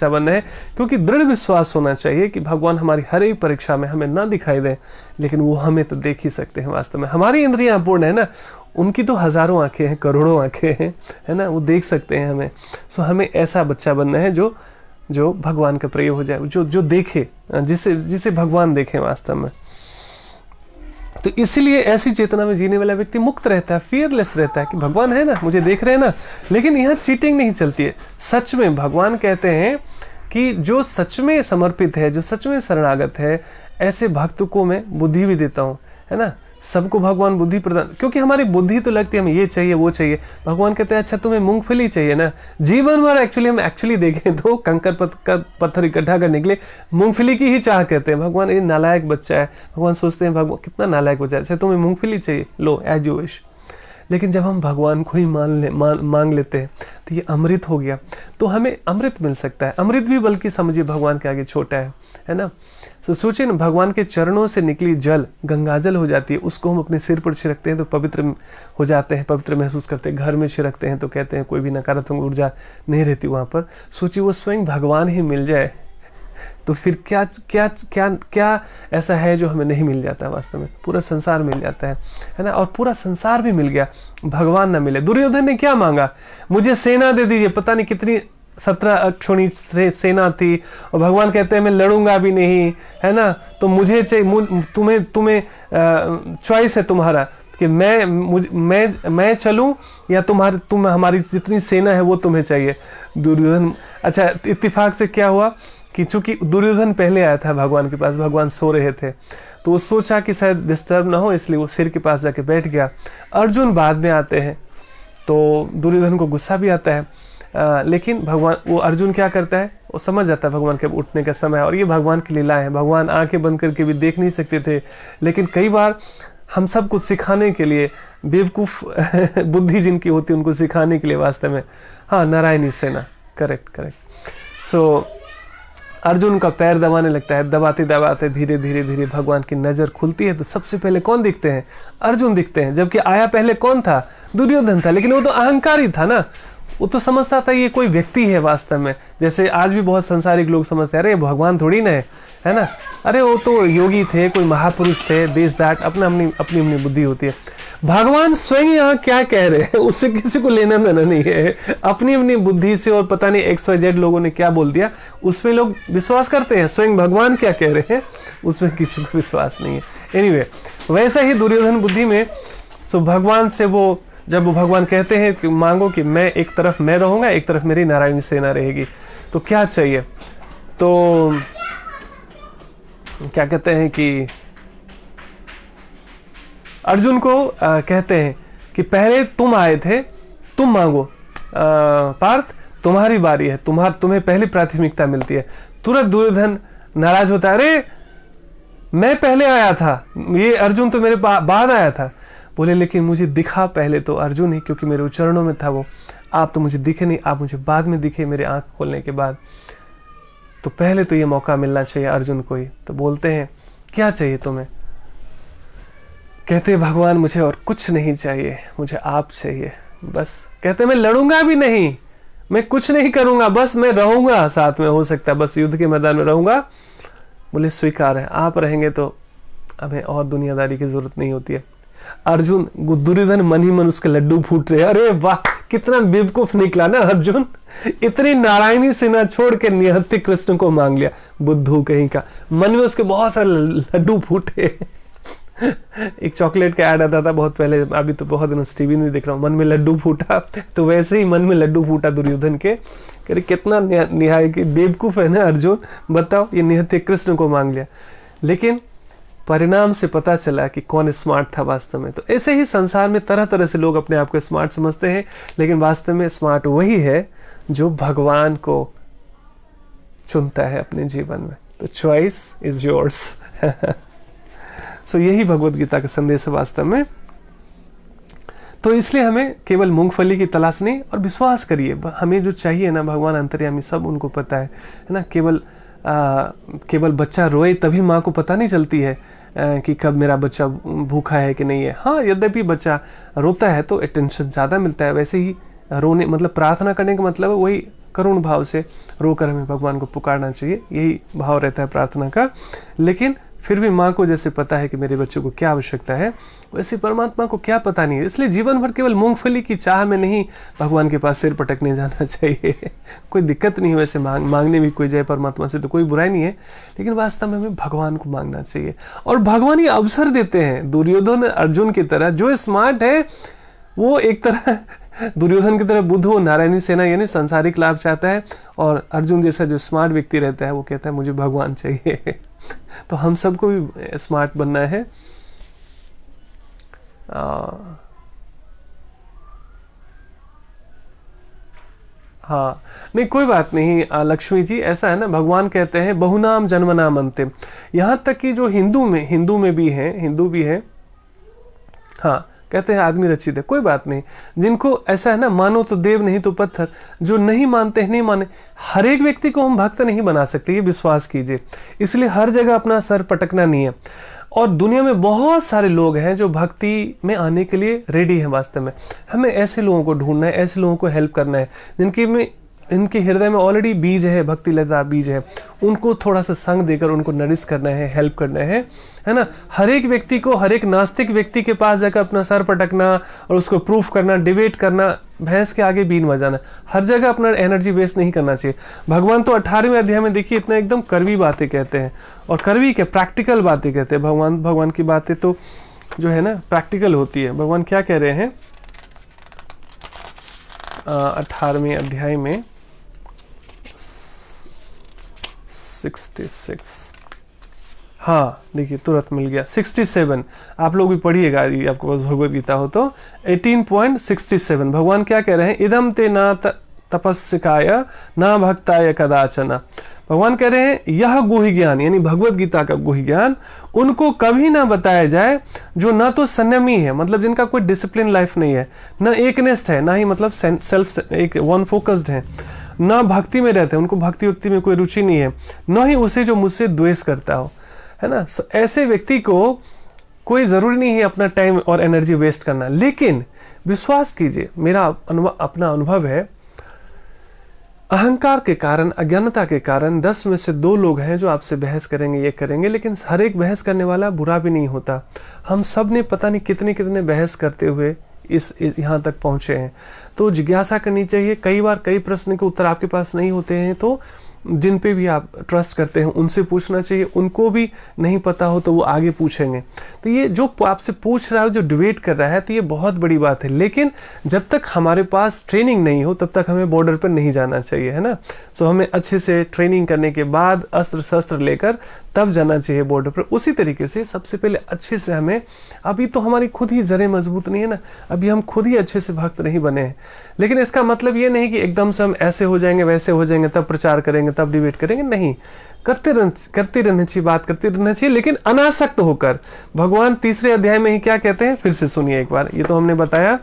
बनना है, क्योंकि दृढ़ विश्वास होना चाहिए कि भगवान हमारी हर एक परीक्षा में हमें ना दिखाई दे, लेकिन वो हमें तो देख ही सकते हैं वास्तव में। हमारी इंद्रियां अपूर्ण है ना, उनकी तो हजारों आंखें हैं, करोड़ों आंखें हैं, है ना, वो देख सकते हैं हमें। सो हमें ऐसा बच्चा बनना है जो भगवान का प्रिय हो जाए, जो देखे, जिसे भगवान देखे वास्तव में। तो इसीलिए ऐसी चेतना में जीने वाला व्यक्ति मुक्त रहता है, फियरलेस रहता है कि भगवान है ना, मुझे देख रहे हैं ना। लेकिन यहाँ चीटिंग नहीं चलती है। सच में भगवान कहते हैं कि जो सच में समर्पित है, जो सच में शरणागत है, ऐसे भक्त को मैं बुद्धि भी देता हूँ, है ना। सबको भगवान बुद्धि प्रदान, क्योंकि हमारी बुद्धि तो लगती है हमें ये चाहिए वो चाहिए। भगवान कहते हैं अच्छा तुम्हें मूंगफली चाहिए ना। जीवन भर हम देखें तो कंकर पत्थर इकट्ठा करने के लिए मूंगफली की ही चाह करते हैं। भगवान ये नालायक बच्चा है, भगवान सोचते हैं भगवान कितना नालायक बच्चा है, अच्छा तुम्हें मूंगफली चाहिए, लो एज यू विश। लेकिन जब हम भगवान को ही मांग लेते हैं तो ये अमृत हो गया, तो हमें अमृत मिल सकता है। अमृत भी बल्कि समझिए भगवान के आगे छोटा है ना। तो सोचिए ना, भगवान के चरणों से निकली जल गंगाजल हो जाती है, उसको हम अपने सिर पर छिड़कते हैं तो पवित्र हो जाते हैं, पवित्र महसूस करते हैं। घर में छिड़कते हैं तो कहते हैं कोई भी नकारात्मक ऊर्जा नहीं रहती वहाँ पर। सोचिए वो स्वयं भगवान ही मिल जाए तो फिर क्या क्या क्या क्या ऐसा है जो हमें नहीं मिल जाता है। वास्तव में पूरा संसार मिल जाता है ना। और पूरा संसार भी मिल गया, भगवान ना मिले। दुर्योधन ने क्या मांगा, मुझे सेना दे दीजिए, पता नहीं कितनी 17 अक्षोणी सेना थी, और भगवान कहते हैं मैं लड़ूंगा भी नहीं, है ना। तो मुझे चाहिए, तुम्हें चॉइस है तुम्हारा कि मैं चलूं या हमारी जितनी सेना है वो तुम्हें चाहिए। दुर्योधन अच्छा इत्तेफाक से क्या हुआ कि चूंकि दुर्योधन पहले आया था भगवान के पास, भगवान सो रहे थे, तो वो सोचा कि शायद डिस्टर्ब ना हो, इसलिए वो सिर के पास जाके बैठ गया। अर्जुन बाद में आते हैं तो दुर्योधन को गुस्सा भी आता है, लेकिन भगवान, वो अर्जुन क्या करता है, वो समझ जाता है भगवान के उठने का समय है, और ये भगवान की लीला है। भगवान आंखें बंद करके भी देख नहीं सकते थे, लेकिन कई बार हम सब कुछ सिखाने के लिए, बेवकूफ़ बुद्धि जिनकी होती है उनको सिखाने के लिए वास्तव में, हाँ, नारायणी सेना, करेक्ट। सो अर्जुन का पैर दबाने लगता है, दबाते दबाते धीरे धीरे धीरे भगवान की नज़र खुलती है, तो सबसे पहले कौन दिखते हैं? अर्जुन दिखते हैं। जबकि आया पहले कौन था? दुर्योधन था, लेकिन वो तो अहंकारी था ना, वो तो समझता था ये कोई व्यक्ति है वास्तव में। जैसे आज भी बहुत संसारिक लोग समझते हैं, अरे भगवान थोड़ी ना है ना, अरे वो तो योगी थे, कोई महापुरुष थे, दिस दैट, अपनी अपनी बुद्धि होती है। भगवान स्वयं यहाँ क्या कह रहे हैं उससे किसी को लेना देना नहीं है, अपनी अपनी बुद्धि से, और पता नहीं XYZ लोगों ने क्या बोल दिया उसमें लोग विश्वास करते हैं। स्वयं भगवान क्या कह रहे हैं उसमें किसी को विश्वास नहीं है। एनीवे, वैसा ही दुर्योधन बुद्धि में, सो भगवान से वो, जब वो भगवान कहते हैं कि मांगो कि मैं एक तरफ मैं रहूंगा, एक तरफ मेरी नारायणी सेना रहेगी, तो क्या चाहिए? तो क्या कहते हैं कि अर्जुन को कहते हैं कि पहले तुम आए थे, तुम मांगो, पार्थ तुम्हारी बारी है, तुम्हें पहली प्राथमिकता मिलती है। तुरंत दुर्योधन नाराज होता है, अरे मैं पहले आया था, ये अर्जुन तो मेरे बाद आया था। बोले लेकिन मुझे दिखा पहले तो अर्जुन ही, क्योंकि मेरे चरणों में था वो, आप तो मुझे दिखे नहीं, आप मुझे बाद में दिखे, मेरे आंख खोलने के बाद, तो पहले तो ये मौका मिलना चाहिए अर्जुन को ही। तो बोलते हैं क्या चाहिए तुम्हें? कहते हैं भगवान मुझे और कुछ नहीं चाहिए, मुझे आप चाहिए बस। कहते मैं लड़ूंगा भी नहीं, मैं कुछ नहीं करूंगा, बस मैं रहूंगा साथ में, हो सकता है बस युद्ध के मैदान में रहूंगा। बोले स्वीकार है, आप रहेंगे तो हमें और दुनियादारी की जरूरत नहीं होती है। अर्जुन, दुर्योधन मन ही मन उसके लड्डू फूट रहे, अरे वाह कितना बेवकूफ निकला ना अर्जुन, इतनी नारायणी सेना छोड़ के निहत्थे कृष्ण को मांग लिया, बुद्धू कहीं का। मन में उसके बहुत सारे लड्डू फूटे। एक चॉकलेट का ऐड आता था बहुत पहले, अभी तो बहुत दिनों से टीवी नहीं देख रहा हूँ, मन में लड्डू फूटा, तो वैसे ही मन में लड्डू फूटा दुर्योधन के। अरे कितना निहाय की बेवकूफ है ना अर्जुन, बताओ, ये निहत्थे कृष्ण को मांग लिया। लेकिन परिणाम से पता चला कि कौन स्मार्ट था वास्तव में। तो ऐसे ही संसार में तरह तरह से लोग अपने आप को स्मार्ट समझते हैं, लेकिन वास्तव में स्मार्ट वही है जो भगवान को चुनता है अपने जीवन में। तो चॉइस इज योर्स। सो यही भगवत गीता का संदेश है वास्तव में। तो इसलिए हमें केवल मूंगफली की तलाश नहीं, और विश्वास करिए हमें जो चाहिए ना, भगवान अंतर्यामी सब उनको पता है ना। केवल बच्चा रोए तभी माँ को पता नहीं चलती है कि कब मेरा बच्चा भूखा है कि नहीं है। हाँ, यद्यपि बच्चा रोता है तो अटेंशन ज़्यादा मिलता है, वैसे ही रोने मतलब प्रार्थना करने का मतलब है वही करुण भाव से रोकर हमें भगवान को पुकारना चाहिए, यही भाव रहता है प्रार्थना का। लेकिन फिर भी माँ को जैसे पता है कि मेरे बच्चों को क्या आवश्यकता है, वैसे परमात्मा को क्या पता नहीं है। इसलिए जीवन भर केवल मूंगफली की चाह में नहीं भगवान के पास सिर पटकने जाना चाहिए। कोई दिक्कत नहीं है वैसे मांगने भी कोई जय परमात्मा से, तो कोई बुराई नहीं है, लेकिन वास्तव में हमें भगवान को मांगना चाहिए। और भगवान ये अवसर देते हैं दुर्योधन अर्जुन की तरह। जो स्मार्ट है वो एक तरह दुर्योधन की तरह बुद्ध हो, नारायणी सेना यानी सांसारिक लाभ चाहता है, और अर्जुन जैसा जो स्मार्ट व्यक्ति रहता है वो कहता है मुझे भगवान चाहिए। तो हम सबको भी स्मार्ट बनना है। हाँ, नहीं कोई बात नहीं लक्ष्मी जी, ऐसा है ना, भगवान कहते हैं बहुनाम जन्मनाम अंतिम। यहाँ तक कि जो हिंदू में भी है, हिंदू भी है, हाँ, कहते हैं आदमी रचित है, कोई बात नहीं। जिनको ऐसा है ना, मानो तो देव नहीं तो पत्थर, जो नहीं मानते हैं नहीं माने। हर एक व्यक्ति को हम भक्त नहीं बना सकते, ये विश्वास कीजिए। इसलिए हर जगह अपना सर पटकना नहीं है। और दुनिया में बहुत सारे लोग हैं जो भक्ति में आने के लिए रेडी हैं वास्तव में। हमें ऐसे लोगों को ढूंढना है, ऐसे लोगों को हेल्प करना है इनके हृदय में ऑलरेडी बीज है, भक्ति लता बीज है। उनको थोड़ा सा संग देकर उनको नरिश करना है, हेल्प करना है ना। हर एक व्यक्ति को, हर एक नास्तिक व्यक्ति के पास जाकर अपना सर पटकना और उसको प्रूफ करना, डिबेट करना, भैंस के आगे बीन बजाना, हर जगह अपना एनर्जी वेस्ट नहीं करना चाहिए। भगवान तो 18वें अध्याय में देखिए इतना एकदम कड़वी बातें कहते हैं, और कड़वी क्या, प्रैक्टिकल बातें कहते हैं। भगवान की बातें तो जो है ना प्रैक्टिकल होती है। भगवान क्या कह रहे हैं 18वें अध्याय में 66, हाँ देखिए तुरंत मिल गया 67। आप लोग भी पढ़िएगा यदि आपके पास भगवद गीता हो तो। 18.67 भगवान क्या कह रहे हैं, इदम ते न तपस्विकाय न भक्ताय कदाचन। भगवान कह रहे हैं यह गुह्य ज्ञान यानी भगवद गीता का गुह्य ज्ञान उनको कभी ना बताया जाए जो ना तो संयमी है, मतलब जिनका कोई डिसिप्लिन लाइफ नहीं है, ना एकनिष्ठ है, ना ही मतलब सेल्फ एक वन फोकस्ड है, ना भक्ति में रहते हैं, उनको भक्ति वक्ति में कोई रुचि नहीं है, न ही उसे जो मुझसे द्वेष करता हो, है ना। ऐसे व्यक्ति को कोई जरूरी नहीं है अपना टाइम और एनर्जी वेस्ट करना। लेकिन विश्वास कीजिए, मेरा अपना अनुभव है, अहंकार के कारण, अज्ञानता के कारण 10 में से 2 लोग हैं जो आपसे बहस करेंगे, ये करेंगे, लेकिन हर एक बहस करने वाला बुरा भी नहीं होता। हम सब ने पता नहीं कितने कितने बहस करते हुए इस यहाँ तक पहुंचे हैं। तो जिज्ञासा करनी चाहिए। कई बार कई प्रश्न के उत्तर आपके पास नहीं होते हैं, तो जिन पे भी आप ट्रस्ट करते हैं उनसे पूछना चाहिए। उनको भी नहीं पता हो तो वो आगे पूछेंगे। तो ये जो आपसे पूछ रहा है, जो डिबेट कर रहा है, तो ये बहुत बड़ी बात है। लेकिन जब तक हमारे पास ट्रेनिंग नहीं हो तब तक हमें बॉर्डर पर नहीं जाना चाहिए, है ना। सो हमें अच्छे से ट्रेनिंग करने के बाद अस्त्र शस्त्र लेकर तब जाना चाहिए बॉर्डर पर। उसी तरीके से सबसे पहले अच्छे से हमें, अभी तो हमारी खुद ही जड़ें मजबूत नहीं है ना, अभी हम खुद ही अच्छे से भक्त नहीं बने हैं। लेकिन इसका मतलब ये नहीं कि एकदम से हम ऐसे हो जाएंगे वैसे हो जाएंगे तब प्रचार करेंगे तब डिबेट करेंगे, नहीं। करते रहना चाहिए, बात करते रहना चाहिए, लेकिन अनासक्त होकर। भगवान 3 अध्याय में ही क्या कहते हैं, फिर से सुनिए एक बार। ये तो हमने बताया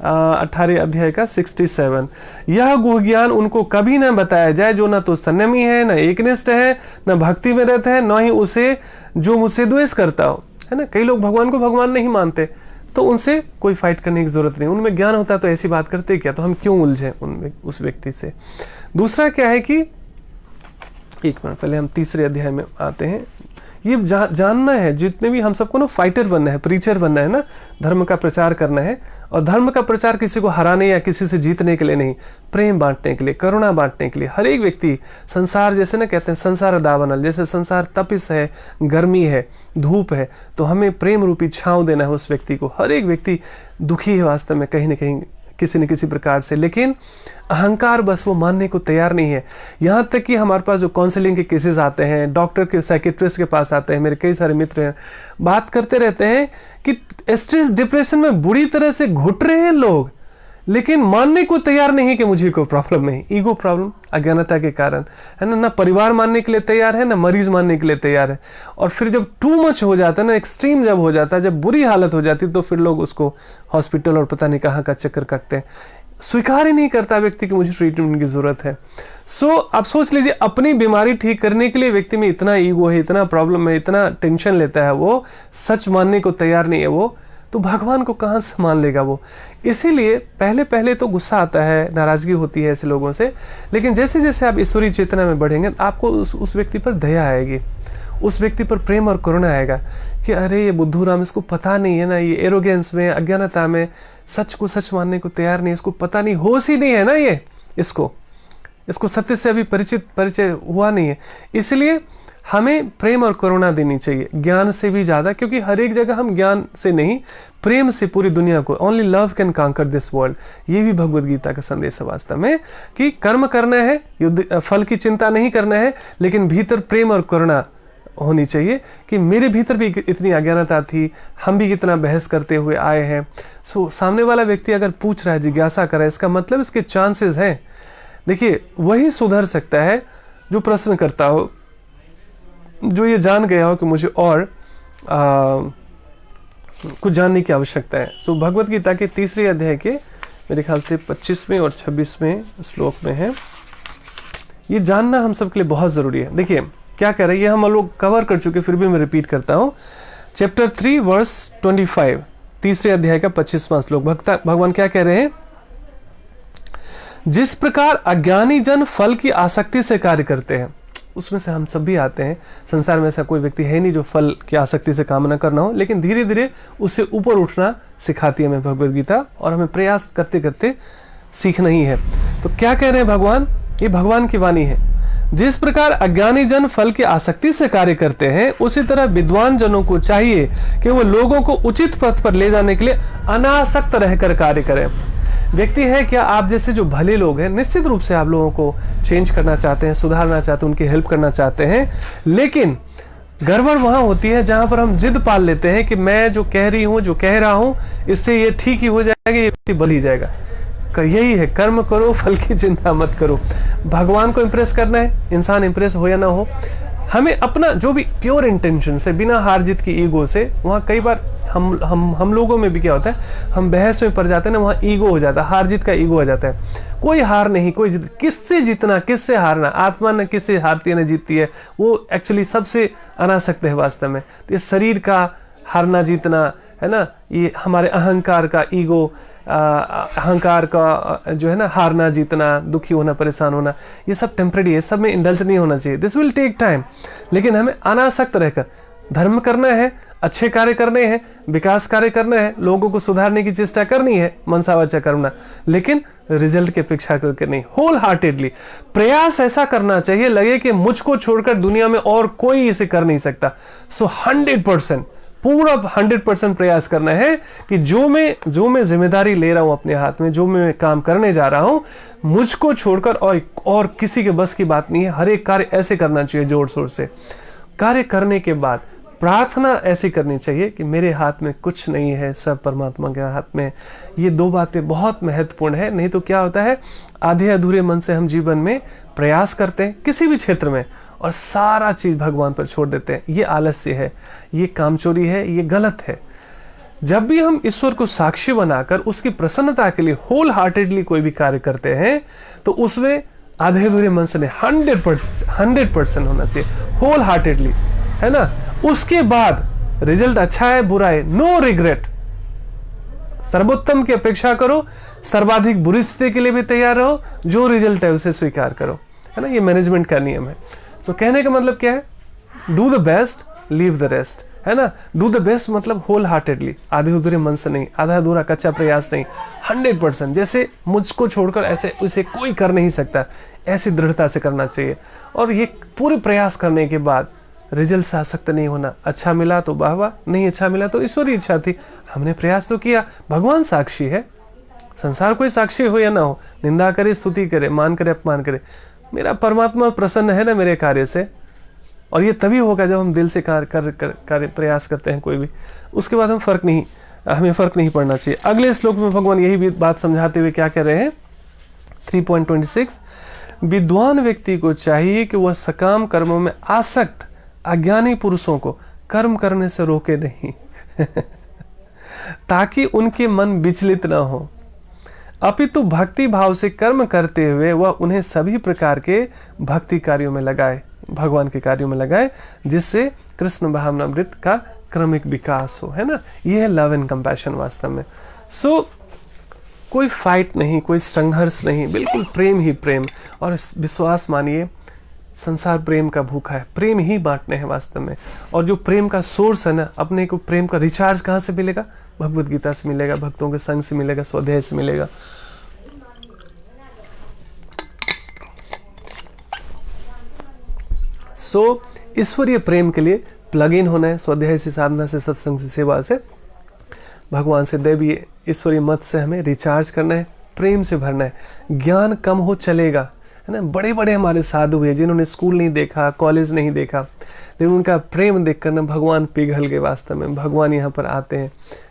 18 अध्याय का 67। यह गुह्य ज्ञान उनको कभी न बताया जाए जो न तो संयमी है, न एकनिष्ठ है, न भक्ति में रहता है, न ही उसे जो मुझसे द्वेष करता हो, है ना। कई लोग भगवान को भगवान नहीं मानते, तो उनसे कोई फाइट करने की जरूरत नहीं। उनमें ज्ञान होता तो ऐसी बात करते क्या, तो हम क्यों उलझे उनमें उस व्यक्ति से। दूसरा क्या है कि, एक मिनट पहले हम 3 अध्याय में आते हैं। ये जानना है, जितने भी हम सबको ना फाइटर बनना है, प्रीचर बनना है ना, धर्म का प्रचार करना है। और धर्म का प्रचार किसी को हराने या किसी से जीतने के लिए नहीं, प्रेम बांटने के लिए, करुणा बांटने के लिए। हर एक व्यक्ति संसार, जैसे ना कहते हैं संसार दावानल, जैसे संसार तपिश है, गर्मी है, धूप है, तो हमें प्रेम रूपी छांव देना है उस व्यक्ति को। हर एक व्यक्ति दुखी है वास्तव में कहीं ना कहीं किसी न किसी प्रकार से, लेकिन अहंकार बस वो मानने को तैयार नहीं है। यहाँ तक कि हमारे पास जो काउंसलिंग के केसेस आते हैं, डॉक्टर के, साइकेट्रिस्ट के पास आते हैं, मेरे कई सारे मित्र हैं, बात करते रहते हैं कि स्ट्रेस डिप्रेशन में बुरी तरह से घुट रहे हैं लोग, लेकिन मानने को तैयार नहीं कि मुझे कोई प्रॉब्लम नहीं। ईगो प्रॉब्लम, अज्ञानता के कारण, है ना। ना परिवार मानने के लिए तैयार है, ना मरीज मानने के लिए तैयार है। और फिर जब टू मच हो जाता है ना, एक्सट्रीम जब हो जाता है, जब बुरी हालत हो जाती है, तो फिर लोग उसको हॉस्पिटल और पता नहीं कहाँ का चक्कर काटते हैं। स्वीकार ही नहीं करता व्यक्ति कि मुझे ट्रीटमेंट की जरूरत है। सो आप सोच लीजिए, अपनी बीमारी ठीक करने के लिए व्यक्ति में इतना ईगो है, इतना प्रॉब्लम है, इतना टेंशन लेता है, वो सच मानने को तैयार नहीं है, वो तो भगवान को कहाँ से मान लेगा वो। इसीलिए पहले तो गुस्सा आता है, नाराजगी होती है ऐसे लोगों से, लेकिन जैसे जैसे आप ईश्वरीय चेतना में बढ़ेंगे, आपको उस व्यक्ति पर दया आएगी, उस व्यक्ति पर प्रेम और करुणा आएगा कि अरे ये बुद्धू राम, इसको पता नहीं है ना, ये एरोगेंस में, अज्ञानता में सच को सच मानने को तैयार नहीं, इसको पता नहीं, होश ही नहीं है ना, ये इसको सत्य से अभी परिचय हुआ नहीं है। इसलिए हमें प्रेम और करुणा देनी चाहिए, ज्ञान से भी ज्यादा, क्योंकि हर एक जगह हम ज्ञान से नहीं, प्रेम से पूरी दुनिया को, only love can conquer this world. ये भी भगवद गीता का संदेश है वास्तव में, कि कर्म करना है, युद्ध फल की चिंता नहीं करना है, लेकिन भीतर प्रेम और करुणा होनी चाहिए कि मेरे भीतर भी इतनी अज्ञानता थी, हम भी कितना बहस करते हुए आए हैं। सो सामने वाला व्यक्ति अगर पूछ रहा है, जिज्ञासा कर रहा है, इसका मतलब इसके चांसेस हैं। देखिए, वही सुधर सकता है जो प्रश्न करता हो, जो ये जान गया हो कि मुझे और कुछ जानने की आवश्यकता है। सो भगवद गीता के 3 अध्याय के मेरे ख्याल से 25वें और 26वें श्लोक में है, ये जानना हम सबके लिए बहुत जरूरी है। देखिए क्या कह रही है, हम लोग कवर कर चुके, फिर भी मैं रिपीट करता हूं। चैप्टर 3 वर्स 25, 3 अध्याय का 25वां श्लोक। भगवान क्या कह रहे हैं, जिस प्रकार अज्ञानी जन फल की आसक्ति से कार्य करते हैं, उसमें से हम सब भी आते हैं। संसार में ऐसा कोई व्यक्ति है नहीं जो फल की आसक्ति से काम न करना हो, लेकिन धीरे धीरे उससे ऊपर उठना सिखाती है हमें भगवद गीता, और हमें प्रयास करते करते सीखना ही है। तो क्या कह रहे हैं भगवान, ये भगवान की वाणी है, जिस प्रकार अज्ञानी जन फल की आसक्ति से कार्य करते हैं, उसी तरह विद्वान जनों को चाहिए कि वो लोगों को उचित पथ पर ले जाने के लिए अनासक्त रहकर कार्य करें। व्यक्ति है क्या आप जैसे जो भले लोग हैं, निश्चित रूप से आप लोगों को चेंज करना चाहते हैं, सुधारना चाहते हैं, उनकी हेल्प करना चाहते हैं, लेकिन गड़बड़ वहां होती है जहां पर हम जिद पाल लेते हैं कि मैं जो कह रही हूं, जो कह रहा हूं, इससे ये ठीक ही हो जाएगा, ये व्यक्ति बल ही जाएगा। यही है, कर्म करो फल की चिंता मत करो। भगवान को इंप्रेस करना है, इंसान इंप्रेस हो या ना हो, हमें अपना जो भी प्योर इंटेंशन से, बिना हार जीत की ईगो से, वहाँ कई बार हम लोगों में भी क्या होता है, हम बहस में पड़ जाते हैं ना, वहाँ ईगो हो जाता है, हार जीत का ईगो हो जाता है। कोई हार नहीं, कोई जीत, किससे जीतना, किससे हारना, आत्मा न किससे हारती है न जीतती है, वो एक्चुअली सबसे अनासक्त है वास्तव में। तो ये शरीर का हारना जीतना है ना, ये हमारे अहंकार का, ईगो, अहंकार का जो है ना, हारना जीतना, दुखी होना, परेशान होना, ये सब टेम्परेरी है, सब में इंडल्ज नहीं होना चाहिए। दिस विल टेक टाइम, लेकिन हमें अनासक्त रहकर धर्म करना है, अच्छे कार्य करने हैं, विकास कार्य करना है, लोगों को सुधारने की चेष्टा करनी है, मनसा वाचा कर्मणा, लेकिन रिजल्ट की अपेक्षा करके नहीं, होल हार्टेडली प्रयास ऐसा करना चाहिए लगे कि मुझको छोड़कर दुनिया में और कोई इसे कर नहीं सकता। सो 100% पूरा 100% प्रयास करना है कि जो मैं जिम्मेदारी ले रहा हूं अपने हाथ में, जो मैं काम करने जा रहा हूं, मुझको छोड़कर और किसी के बस की बात नहीं है। हर एक कार्य ऐसे करना चाहिए जोर शोर से। कार्य करने के बाद प्रार्थना ऐसी करनी चाहिए कि मेरे हाथ में कुछ नहीं है, सब परमात्मा के हाथ में। ये दो बातें बहुत महत्वपूर्ण है। नहीं तो क्या होता है, आधे अधूरे मन से हम जीवन में प्रयास करते हैं किसी भी क्षेत्र में और सारा चीज भगवान पर छोड़ देते हैं। ये आलस्य है, ये कामचोरी है, ये गलत है। जब भी हम ईश्वर को साक्षी बनाकर उसकी प्रसन्नता के लिए होल हार्टेडली कोई भी कार्य करते हैं, तो उसमें आधे अधूरे मन से नहीं, 100% होना चाहिए, होल हार्टेडली, है ना। उसके बाद रिजल्ट अच्छा है बुरा है, नो रिग्रेट, सर्वोत्तम की अपेक्षा करो, सर्वाधिक बुरी स्थिति के लिए भी तैयार रहो, जो रिजल्ट है उसे स्वीकार करो, है ना। ये मैनेजमेंट का नियम है। तो कहने का मतलब क्या है, do the best, leave the rest, है ना। डू द बेस्ट मतलब होल हार्टेडली, आधे अधूरे मन से नहीं, आधा अधूरा कच्चा प्रयास नहीं, 100%, जैसे मुझको छोड़कर ऐसे उसे कोई कर नहीं सकता, ऐसी दृढ़ता से करना चाहिए। और ये पूरे प्रयास करने के बाद रिजल्ट से आसक्त नहीं होना। अच्छा मिला तो वाह वाह, नहीं अच्छा मिला तो ईश्वरी इच्छा थी, हमने प्रयास तो किया, भगवान साक्षी है, संसार कोई साक्षी हो या ना हो, निंदा करे, स्तुति करे, मान करे, अपमान करे, मेरा परमात्मा प्रसन्न है ना मेरे कार्य से। और ये तभी होगा जब हम दिल से कार्य प्रयास करते हैं कोई भी, उसके बाद हमें फर्क नहीं पड़ना चाहिए। अगले श्लोक में भगवान यही भी बात समझाते हुए क्या कह रहे हैं, 3.26, विद्वान व्यक्ति को चाहिए कि वह सकाम कर्मों में आसक्त अज्ञानी पुरुषों को कर्म करने से रोके नहीं ताकि उनके मन विचलित न हो, अपितु भक्ति भाव से कर्म करते हुए वह उन्हें सभी प्रकार के भक्ति कार्यों में लगाए, भगवान के कार्यों में लगाए, जिससे कृष्ण भावनामृत का क्रमिक विकास हो, है ना। यह है लव एंड कंपैशन वास्तव में। सो कोई फाइट नहीं, कोई संघर्ष नहीं, बिल्कुल प्रेम ही प्रेम। और विश्वास मानिए, संसार प्रेम का भूखा है, प्रेम ही बांटने हैं वास्तव में। और जो प्रेम का सोर्स है ना, अपने को प्रेम का रिचार्ज कहाँ से मिलेगा, भगवत गीता से मिलेगा, भक्तों के संग से मिलेगा, स्वाध्याय से मिलेगा। सो ईश्वरीय प्रेम के लिए प्लग इन होना है, स्वाध्याय से, साधना से, सत्संग से, सेवा से, भगवान से, दैवीय ईश्वरीय मत से हमें रिचार्ज करना है, प्रेम से भरना है। ज्ञान कम हो चलेगा, है ना। बड़े बड़े हमारे साधु हुए जिन्होंने स्कूल नहीं देखा, कॉलेज नहीं देखा, लेकिन उनका प्रेम देखकर ना भगवान पिघल गए वास्तव में, भगवान यहाँ पर आते हैं,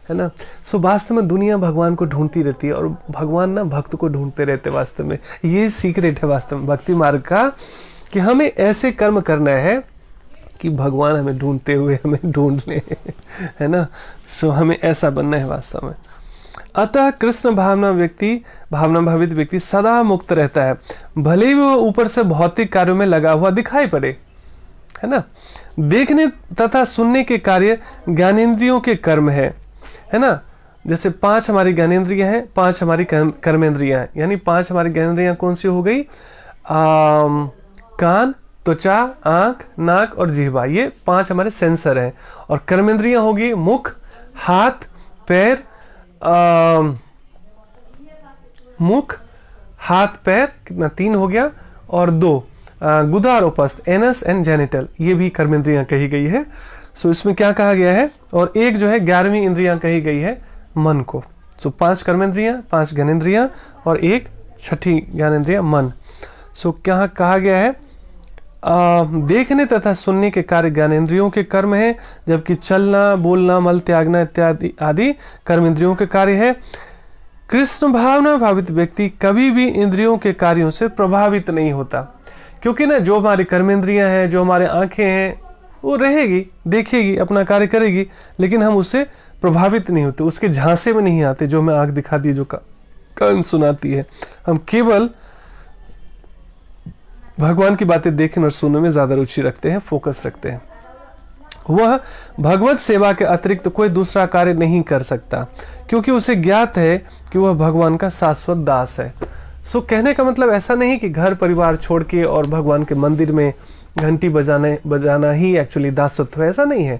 है ना। सो वास्तव में दुनिया भगवान को ढूंढती रहती है और भगवान ना भक्त को ढूंढते रहते वास्तव में। ये सीक्रेट है वास्तव में भक्ति मार्ग का, कि हमें ऐसे कर्म करना है कि भगवान हमें ढूंढते हुए हमें ढूंढ ले, है ना। सो हमें ऐसा बनना है वास्तव में। अतः कृष्ण भावना भावित व्यक्ति सदा मुक्त रहता है, भले ही वो ऊपर से भौतिक कार्यों में लगा हुआ दिखाई पड़े, है ना। देखने तथा सुनने के कार्य ज्ञानेंद्रियों के कर्म है ना। जैसे 5 हमारी ज्ञानेंद्रियां हैं, 5 हमारी कर्मेंद्रियां हैं। यानी 5 हमारी ज्ञानेंद्रियां कौन सी हो गई, कान, त्वचा, आंख, नाक और जिह्वा, ये 5 हमारे सेंसर हैं। और कर्मेंद्रियां होगी मुख, हाथ, पैर, मुख, हाथ, पैर, कितना 3 हो गया, और 2 गुदा और उपस्थ, एनस एंड जेनिटल, ये भी कर्मेंद्रियां कही गई है। सो इसमें क्या कहा गया है, और एक जो है 11वीं इंद्रियां कही गई है मन को, सो 5 कर्मेंद्रियां, 5 ज्ञानेंद्रियां और एक छठी ज्ञानेंद्रिया मन। सो क्या कहा गया है, देखने तथा सुनने के कार्य ज्ञानेंद्रियों के कर्म है, जबकि चलना, बोलना, मल त्यागना इत्यादि आदि कर्मेंद्रियों के कार्य है। कृष्ण भावना भावित व्यक्ति कभी भी इंद्रियों के कार्यों से प्रभावित नहीं होता, क्योंकि ना जो हमारी कर्मेंद्रियां हैं, जो हमारे आंखें हैं, वो रहेगी, देखेगी, अपना कार्य करेगी, लेकिन हम उससे प्रभावित नहीं होते, उसके झांसे में नहीं आते। जो हमें आंख दिखाती है, जो कान सुनाती है, हम केवल भगवान की बातें देखने और सुनने में ज्यादा रुचि रखते हैं, फोकस रखते हैं। वह भगवत सेवा के अतिरिक्त कोई दूसरा कार्य नहीं कर सकता, क्योंकि उसे ज्ञात है कि वह भगवान का शाश्वत दास है। सो कहने का मतलब ऐसा नहीं कि घर परिवार छोड़ के और भगवान के मंदिर में घंटी बजाना ही एक्चुअली दासत्व है, ऐसा नहीं है।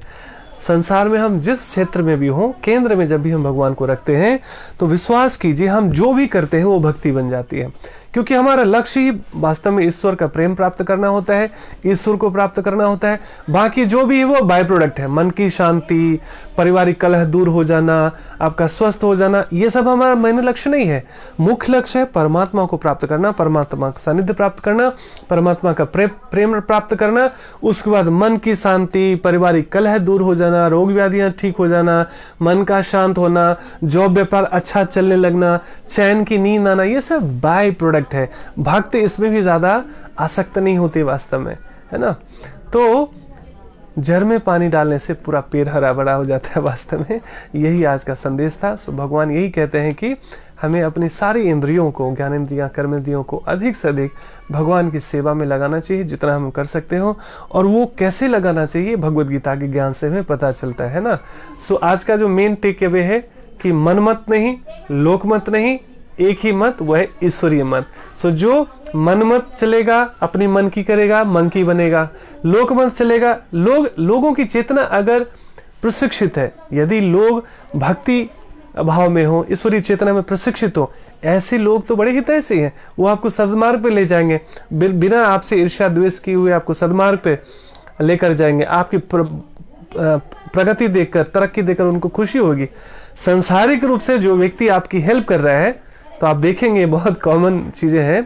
संसार में हम जिस क्षेत्र में भी हों, केंद्र में जब भी हम भगवान को रखते हैं, तो विश्वास कीजिए हम जो भी करते हैं वो भक्ति बन जाती है, क्योंकि हमारा लक्ष्य ही वास्तव में ईश्वर का प्रेम प्राप्त करना होता है, ईश्वर को प्राप्त करना होता है। बाकी जो भी है वो बाय प्रोडक्ट है। मन की शांति, पारिवारिक कलह दूर हो जाना, आपका स्वस्थ हो जाना, ये सब हमारा मेन लक्ष्य नहीं है। मुख्य लक्ष्य है परमात्मा को प्राप्त करना, परमात्मा का सानिध्य प्राप्त करना, परमात्मा का प्रेम प्राप्त करना। उसके बाद मन की शांति, पारिवारिक कलह दूर हो जाना, रोग व्याधियां ठीक हो जाना, मन का शांत होना, जॉब व्यापार अच्छा चलने लगना, चैन की नींद आना, ये सब बाय प्रोडक्ट है। भक्त इसमें भी ज्यादा आसक्त नहीं होते वास्तव में, है ना। तो जड़ में पानी डालने से पूरा पेड़ हरा भरा हो जाता है, वास्तव में यही आज का संदेश था। सो भगवान यही कहते हैं कि हमें अपनी सारी इंद्रियों को, ज्ञानेंद्रियां, कर्मेंद्रियों को अधिक से अधिक भगवान की सेवा में लगाना चाहिए, जितना हम कर सकते हो। और वो कैसे लगाना चाहिए, भगवद गीता के ज्ञान से हमें पता चलता है ना। सो आज का जो मेन टेक अवे है कि मन मत नहीं, लोक मत नहीं, एक ही मत, वह है ईश्वरीय मत। सो जो मन मत चलेगा, अपनी मन की करेगा, मन की बनेगा। लोक मत चलेगा, लोगों की चेतना अगर प्रशिक्षित है, यदि लोग भक्ति भाव में हो, ईश्वरीय चेतना में प्रशिक्षित हो, ऐसे लोग तो बड़े हितैषी हैं। वो आपको सद्मार्ग पे ले जाएंगे, बिना आपसे ईर्ष्या द्वेष किए हुए आपको सद्मार्ग पे लेकर जाएंगे। आपकी प्रगति देखकर, तरक्की देखकर उनको खुशी होगी। सांसारिक रूप से जो व्यक्ति आपकी हेल्प कर रहा है, तो आप देखेंगे बहुत कॉमन चीजें हैं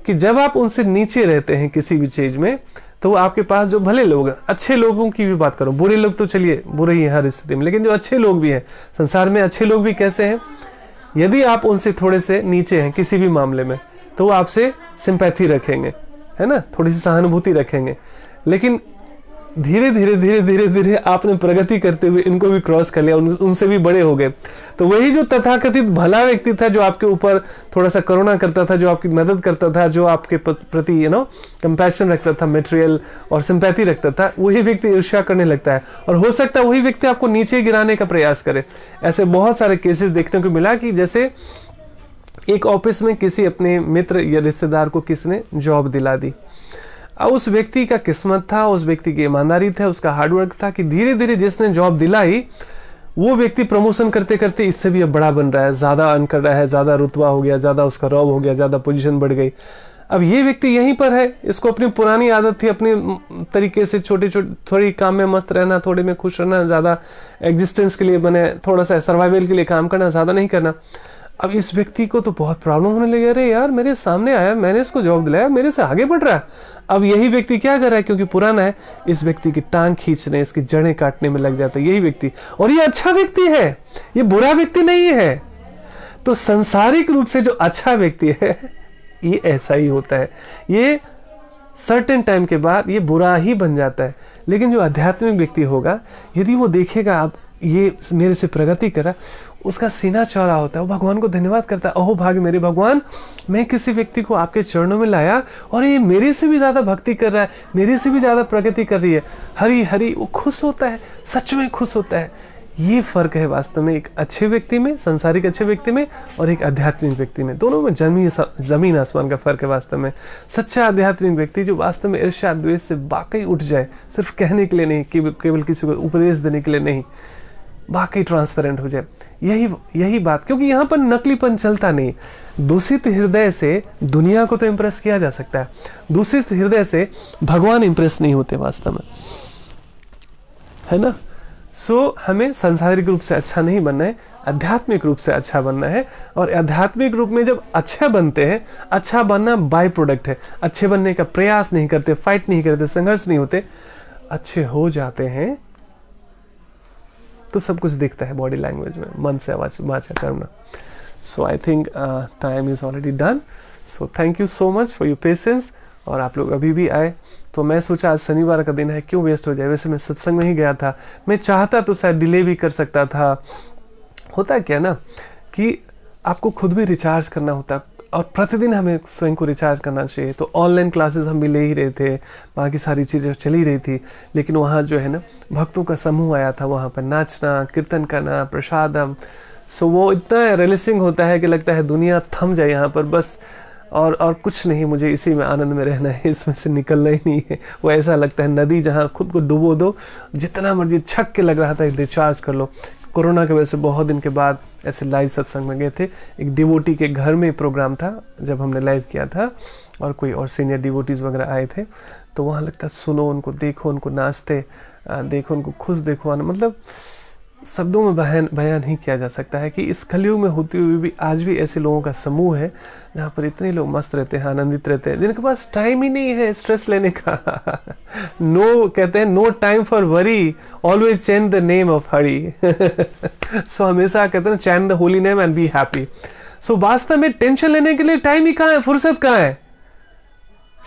कि जब आप उनसे नीचे रहते हैं किसी भी चीज में, तो आपके पास जो भले लोग, अच्छे लोगों की भी बात करो, बुरे लोग तो चलिए बुरे ही हर स्थिति में, लेकिन जो अच्छे लोग भी हैं संसार में, अच्छे लोग भी कैसे हैं, यदि आप उनसे थोड़े से नीचे हैं किसी भी मामले में, तो वो आपसे सिंपैथी रखेंगे, है ना, थोड़ी सी सहानुभूति रखेंगे। लेकिन धीरे धीरे आपने प्रगति करते हुए इनको भी क्रॉस कर लिया, उनसे भी बड़े हो गए, तो वही जो तथाकथित भला व्यक्ति था, जो आपके ऊपर थोड़ा सा करुणा करता था, जो आपकी मदद करता था, जो आपके प्रति कंपैशन रखता था, मटेरियल और सिंपैथी रखता था, वही व्यक्ति ईर्ष्या करने लगता है। और हो सकता है वही व्यक्ति आपको नीचे गिराने का प्रयास करे। ऐसे बहुत सारे केसेस देखने को मिला कि जैसे एक ऑफिस में किसी अपने मित्र या रिश्तेदार को किसने जॉब दिला दी। अब उस व्यक्ति का किस्मत था, उस व्यक्ति की ईमानदारी था, उसका हार्डवर्क था कि धीरे धीरे जिसने जॉब दिलाई वो व्यक्ति प्रमोशन करते करते इससे भी अब बड़ा बन रहा है, ज्यादा अर्न कर रहा है, ज्यादा रुतबा हो गया, ज्यादा उसका रॉब हो गया, ज्यादा पोजीशन बढ़ गई। अब ये व्यक्ति यहीं पर है, इसको अपनी पुरानी आदत थी अपने तरीके से छोटे थोड़ी काम में मस्त रहना, थोड़े में खुश रहना, ज्यादा एग्जिस्टेंस के लिए बने, थोड़ा सा सर्वाइवल के लिए काम करना, ज्यादा नहीं करना। अब इस व्यक्ति को तो बहुत प्रॉब्लम होने लगी, अरे यार मेरे सामने आया, मैंने इसको जॉब दिलाया, मेरे से आगे बढ़ रहा है। अब यही व्यक्ति क्या कर रहा है, क्योंकि पुराना है, इस व्यक्ति की टांग खींचने, इसकी जड़ें काटने में लग जाता है यही व्यक्ति। और ये अच्छा व्यक्ति है, ये बुरा व्यक्ति नहीं है। तो सांसारिक रूप से जो अच्छा व्यक्ति है ये ऐसा ही होता है, ये सर्टेन टाइम के बाद ये बुरा ही बन जाता है। लेकिन जो आध्यात्मिक व्यक्ति होगा, यदि वो देखेगा आप ये मेरे से प्रगति करा, उसका सीना चौड़ा होता है, वो भगवान को धन्यवाद करता है, ओहो भाग्य मेरे भगवान, मैं किसी व्यक्ति को आपके चरणों में लाया और ये मेरे से भी ज्यादा भक्ति कर रहा है, मेरे से भी ज्यादा प्रगति कर रही है, हरी हरी। वो खुश होता है, सच में खुश होता है। ये फर्क है वास्तव में एक अच्छे व्यक्ति में, संसारिक अच्छे व्यक्ति में, और एक आध्यात्मिक व्यक्ति में। दोनों में जमीन आसमान का फर्क है वास्तव में। सच्चा आध्यात्मिक व्यक्ति जो वास्तव में ईर्ष्या द्वेष से वाकई उठ जाए, सिर्फ कहने के लिए नहीं, केवल किसी को उपदेश देने के लिए नहीं, वाकई ट्रांसपेरेंट हो जाए, यही बात। क्योंकि यहाँ पर नकलीपन चलता नहीं। दूषित हृदय से दुनिया को तो इंप्रेस किया जा सकता है, दूषित हृदय से भगवान इंप्रेस नहीं होते वास्तव में, है ना। सो हमें सांसारिक रूप से अच्छा नहीं बनना है, आध्यात्मिक रूप से अच्छा बनना है। और आध्यात्मिक रूप में जब अच्छा बनते हैं, अच्छा बनना बाय प्रोडक्ट है, अच्छे बनने का प्रयास नहीं करते, फाइट नहीं करते, संघर्ष नहीं होते, अच्छे हो जाते हैं, तो सब कुछ दिखता है बॉडी लैंग्वेज में, मन से आवाज वाचा करना। So I think time is already done. So thank you so much for your patience. और आप लोग अभी भी आए, तो मैं सोचा आज शनिवार का दिन है, क्यों वेस्ट हो जाए। वैसे मैं सत्संग में ही गया था, मैं चाहता तो शायद डिले भी कर सकता था। होता क्या ना कि आपको खुद भी रिचार्ज करना होता, और प्रतिदिन हमें स्वयं को रिचार्ज करना चाहिए। तो ऑनलाइन क्लासेस हम भी ले ही रहे थे, बाकी सारी चीज़ें चल ही रही थी, लेकिन वहाँ जो है ना भक्तों का समूह आया था, वहाँ पर नाचना, कीर्तन करना, प्रसादम, सो वो इतना रिलीसिंग होता है कि लगता है दुनिया थम जाए यहाँ पर बस, और कुछ नहीं, मुझे इसी में आनंद में रहना है, इसमें से निकलना ही नहीं है। वो ऐसा लगता है नदी जहाँ खुद को डुबो दो, जितना मर्जी छक के लग रहा था रिचार्ज कर लो। कोरोना की वजह से बहुत दिन के बाद ऐसे लाइव सत्संग में गए थे। एक डिवोटी के घर में प्रोग्राम था जब हमने लाइव किया था, और कोई और सीनियर डिवोटीज़ वगैरह आए थे, तो वहाँ लगता सुनो उनको, देखो उनको नाचते, देखो उनको खुश देखो, मतलब शब्दों में बयान नहीं किया जा सकता है कि इस कलयुग में होते हुए भी आज भी ऐसे लोगों का समूह है जहाँ पर इतने लोग मस्त रहते हैं, आनंदित रहते हैं, जिनके पास टाइम ही नहीं है स्ट्रेस लेने का। नो कहते हैं, no time for worry, always chant the name of Hari. So हमेशा कहते हैं chant the holy name and be happy. So वास्तव में टेंशन लेने के लिए टाइम ही कहाँ है, फुर्सत कहाँ है।